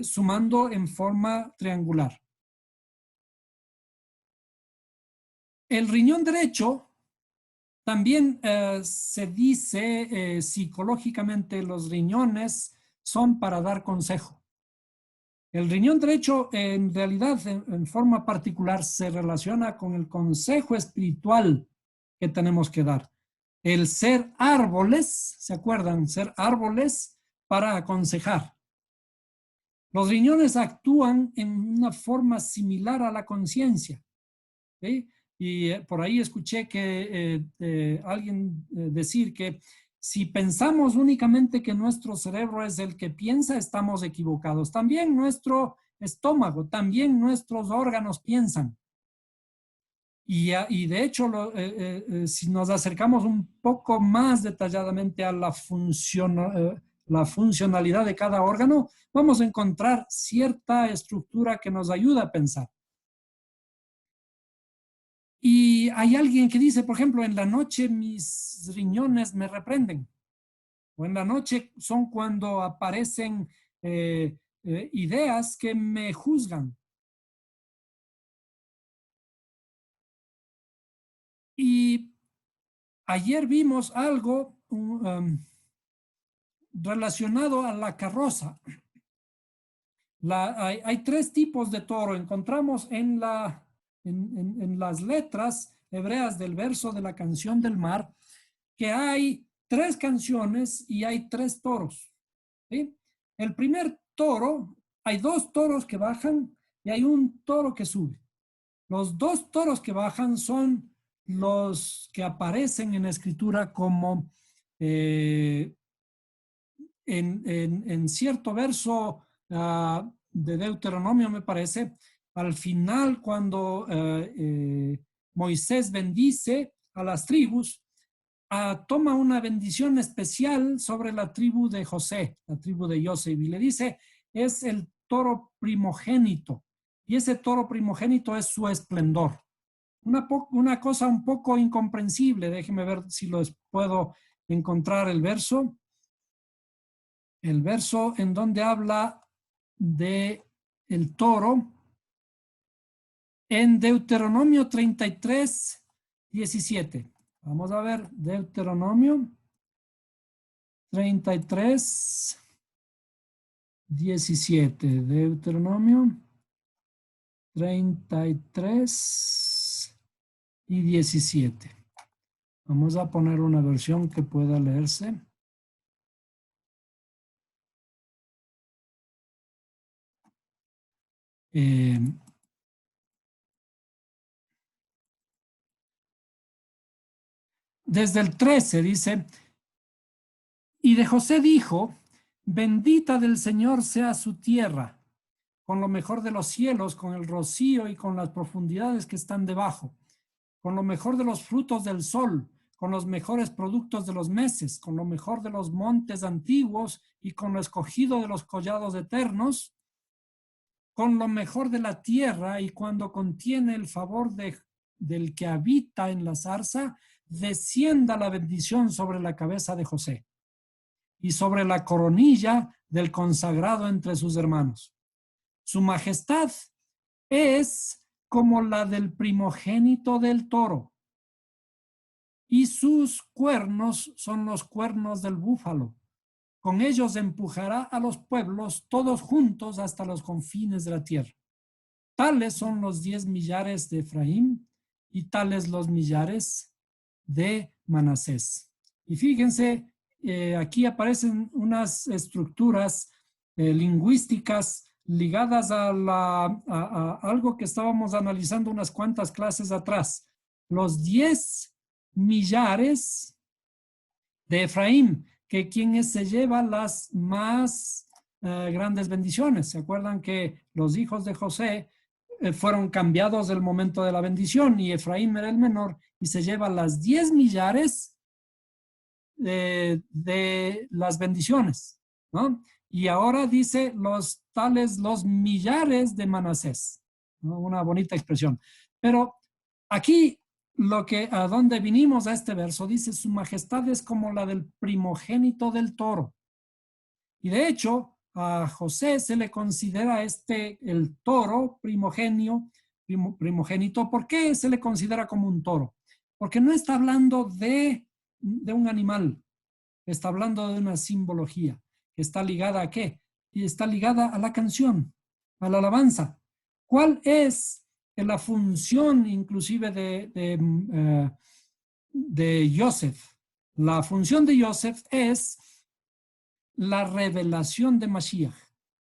sumando en forma triangular? El riñón derecho también se dice psicológicamente, los riñones son para dar consejo. El riñón derecho en realidad en forma particular se relaciona con el consejo espiritual que tenemos que dar. El ser árboles, ¿se acuerdan? Ser árboles para aconsejar. Los riñones actúan en una forma similar a la conciencia. ¿Sí? Y por ahí escuché que alguien decir que si pensamos únicamente que nuestro cerebro es el que piensa, estamos equivocados. También nuestro estómago, también nuestros órganos piensan. Y de hecho, si nos acercamos un poco más detalladamente a la funcionalidad de cada órgano, vamos a encontrar cierta estructura que nos ayuda a pensar. Y hay alguien que dice, por ejemplo, en la noche mis riñones me reprenden. O en la noche son cuando aparecen ideas que me juzgan. Y ayer vimos algo relacionado a la carroza. Hay tres tipos de toro. Encontramos en las letras hebreas del verso de la canción del mar que hay tres canciones y hay tres toros. ¿Sí? El primer toro, hay dos toros que bajan y hay un toro que sube. Los dos toros que bajan son los que aparecen en la escritura como en cierto verso de Deuteronomio, me parece, al final cuando Moisés bendice a las tribus, toma una bendición especial sobre la tribu de José, la tribu de Yosef, y le dice, es el toro primogénito, y ese toro primogénito es su esplendor. Una cosa un poco incomprensible, déjenme ver si lo puedo encontrar el verso en donde habla de el toro, en Deuteronomio 33, 17. Vamos a ver, Deuteronomio 33, 17. Deuteronomio 33 y 17. Vamos a poner una versión que pueda leerse. Desde el 13 dice, y de José dijo, bendita del Señor sea su tierra, con lo mejor de los cielos, con el rocío y con las profundidades que están debajo, con lo mejor de los frutos del sol, con los mejores productos de los meses, con lo mejor de los montes antiguos y con lo escogido de los collados eternos, con lo mejor de la tierra y cuando contiene el favor del que habita en la zarza, descienda la bendición sobre la cabeza de José y sobre la coronilla del consagrado entre sus hermanos. Su majestad es como la del primogénito del toro, y sus cuernos son los cuernos del búfalo. Con ellos empujará a los pueblos todos juntos hasta los confines de la tierra. Tales son los 10 millares de Efraín y tales los millares de Manasés. Y fíjense, aquí aparecen unas estructuras lingüísticas ligadas a algo que estábamos analizando unas cuantas clases atrás. Los 10 millares de Efraín, que quien se lleva las más grandes bendiciones. ¿Se acuerdan que los hijos de José fueron cambiados del momento de la bendición y Efraín era el menor y se lleva las 10 millares de las bendiciones, ¿no? Y ahora dice los millares de Manasés, ¿no? Una bonita expresión. Pero aquí a donde vinimos a este verso dice su majestad es como la del primogénito del toro. Y de hecho a José se le considera el toro primogénito. ¿Por qué se le considera como un toro? Porque no está hablando de un animal, está hablando de una simbología que está ligada ¿a qué? Y está ligada a la canción, a la alabanza. ¿Cuál es la función inclusive de Yosef? La función de Yosef es la revelación de Mashiach,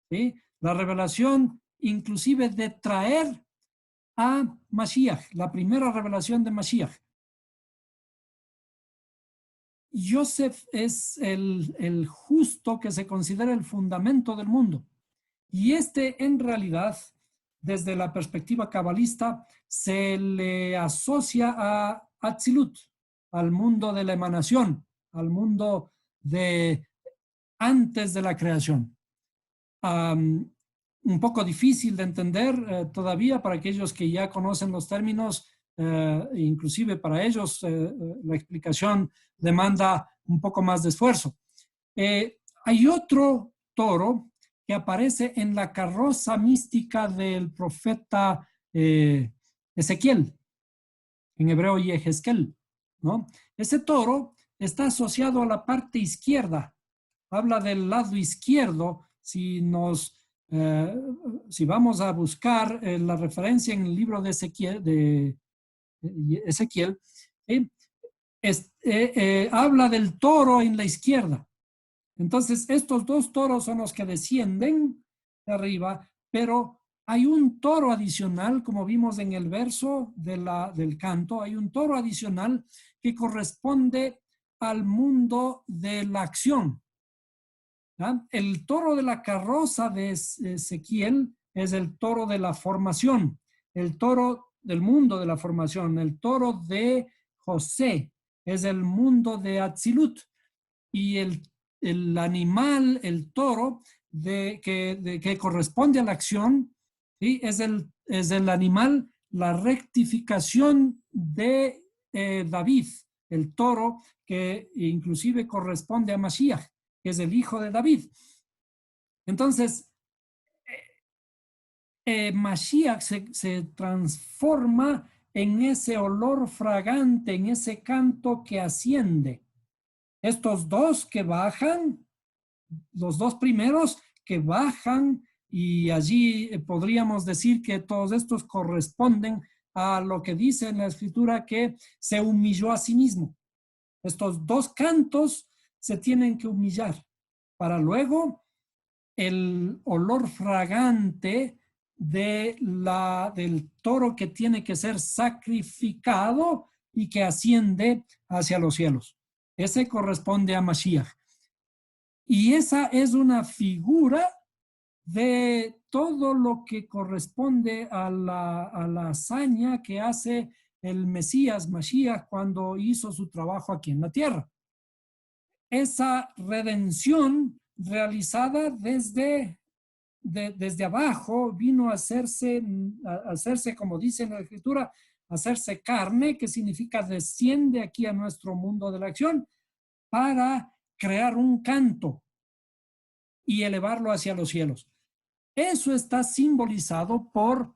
¿sí? La revelación inclusive de traer a Mashiach, la primera revelación de Mashiach. Yosef es el justo que se considera el fundamento del mundo. Y en realidad, desde la perspectiva cabalista, se le asocia a Atzilut, al mundo de la emanación, al mundo de antes de la creación. Un poco difícil de entender todavía para aquellos que ya conocen los términos, inclusive para ellos la explicación demanda un poco más de esfuerzo. Hay otro toro que aparece en la carroza mística del profeta Ezequiel, en hebreo Yehezkel, ¿no? Ese toro está asociado a la parte izquierda, habla del lado izquierdo. Si vamos a buscar la referencia en el libro de Ezequiel, habla del toro en la izquierda. Entonces, estos dos toros son los que descienden de arriba, pero hay un toro adicional, como vimos en el verso del canto, hay un toro adicional que corresponde al mundo de la acción. ¿Ah? El toro de la carroza de Ezequiel es el toro de la formación, el toro del mundo de la formación. El toro de José es el mundo de Atzilut, y el animal, el toro que corresponde a la acción, ¿sí? es el animal, la rectificación de David, el toro que inclusive corresponde a Mashiach, que es el hijo de David. Entonces, Mashiach se transforma en ese olor fragante, en ese canto que asciende. Estos dos que bajan, los dos primeros que bajan, y allí podríamos decir que todos estos corresponden a lo que dice en la escritura que se humilló a sí mismo. Estos dos cantos se tienen que humillar para luego el olor fragante del toro que tiene que ser sacrificado y que asciende hacia los cielos. Ese corresponde a Mashiach. Y esa es una figura de todo lo que corresponde a la hazaña que hace el Mesías, Mashiach, cuando hizo su trabajo aquí en la tierra. Esa redención realizada desde abajo vino a hacerse, como dice en la Escritura, hacerse carne, que significa desciende aquí a nuestro mundo de la acción, para crear un canto y elevarlo hacia los cielos. Eso está simbolizado por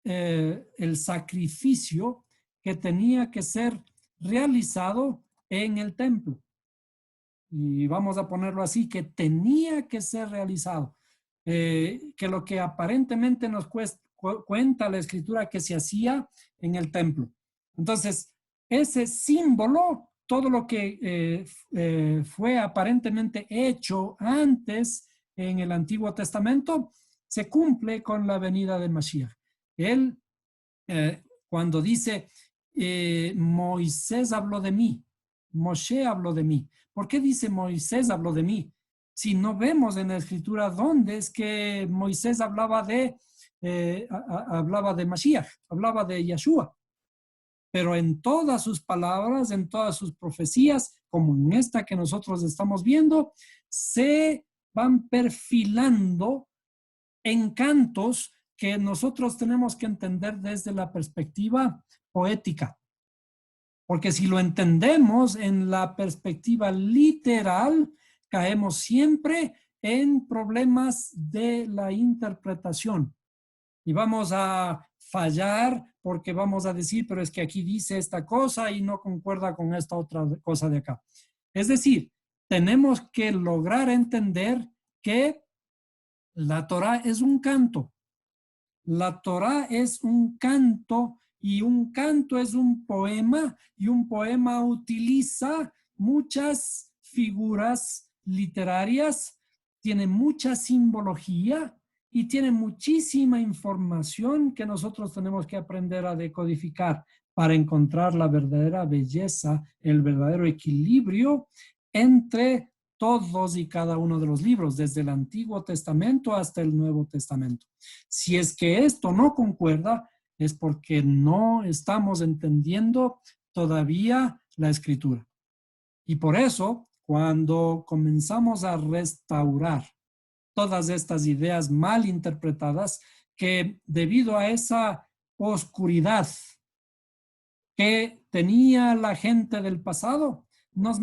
el sacrificio que tenía que ser realizado en el templo. Y vamos a ponerlo así, que tenía que ser realizado. Que lo que aparentemente nos cuenta la Escritura que se hacía en el templo. Entonces, ese símbolo, todo lo que fue aparentemente hecho antes en el Antiguo Testamento, se cumple con la venida del Mashiach. Él, cuando dice, Moisés habló de mí, Moshe habló de mí. ¿Por qué dice Moisés habló de mí? Si no vemos en la Escritura dónde es que Moisés hablaba de Mashiach, hablaba de Yeshua. Pero en todas sus palabras, en todas sus profecías, como en esta que nosotros estamos viendo, se van perfilando encantos que nosotros tenemos que entender desde la perspectiva poética. Porque si lo entendemos en la perspectiva literal, caemos siempre en problemas de la interpretación. Y vamos a fallar porque vamos a decir, pero es que aquí dice esta cosa y no concuerda con esta otra cosa de acá. Es decir, tenemos que lograr entender que la Torá es un canto. La Torá es un canto y un canto es un poema y un poema utiliza muchas figuras literarias, tiene mucha simbología y tiene muchísima información que nosotros tenemos que aprender a decodificar para encontrar la verdadera belleza, el verdadero equilibrio entre todos y cada uno de los libros, desde el Antiguo Testamento hasta el Nuevo Testamento. Si es que esto no concuerda, es porque no estamos entendiendo todavía la Escritura. Y por eso, cuando comenzamos a restaurar todas estas ideas mal interpretadas, que debido a esa oscuridad que tenía la gente del pasado, nos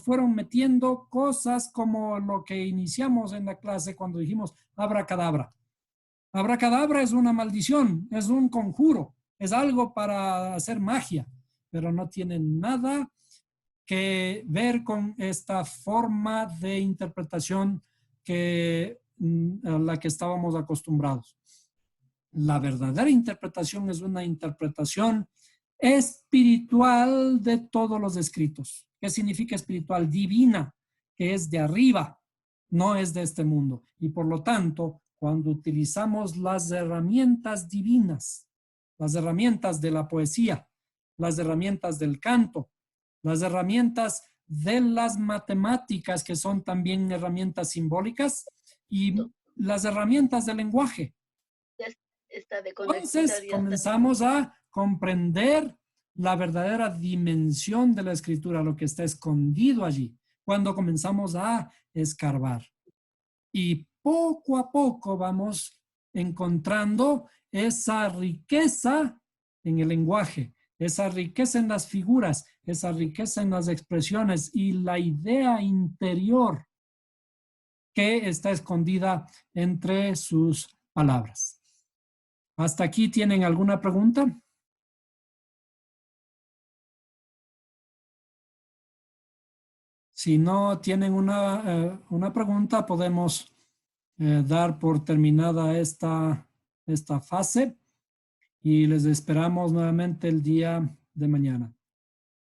fueron metiendo cosas como lo que iniciamos en la clase cuando dijimos abracadabra. Abracadabra es una maldición, es un conjuro, es algo para hacer magia, pero no tiene nada que ver con esta forma de interpretación a la que estábamos acostumbrados. La verdadera interpretación es una interpretación espiritual de todos los escritos. ¿Qué significa espiritual? Divina, que es de arriba, no es de este mundo. Y por lo tanto, cuando utilizamos las herramientas divinas, las herramientas de la poesía, las herramientas del canto, las herramientas de las matemáticas, que son también herramientas simbólicas, y las herramientas del lenguaje. Entonces comenzamos a comprender la verdadera dimensión de la Escritura, lo que está escondido allí, cuando comenzamos a escarbar. Y poco a poco vamos encontrando esa riqueza en el lenguaje, esa riqueza en las figuras, esa riqueza en las expresiones y la idea interior que está escondida entre sus palabras. ¿Hasta aquí tienen alguna pregunta? Si no tienen una pregunta, podemos dar por terminada esta fase y les esperamos nuevamente el día de mañana.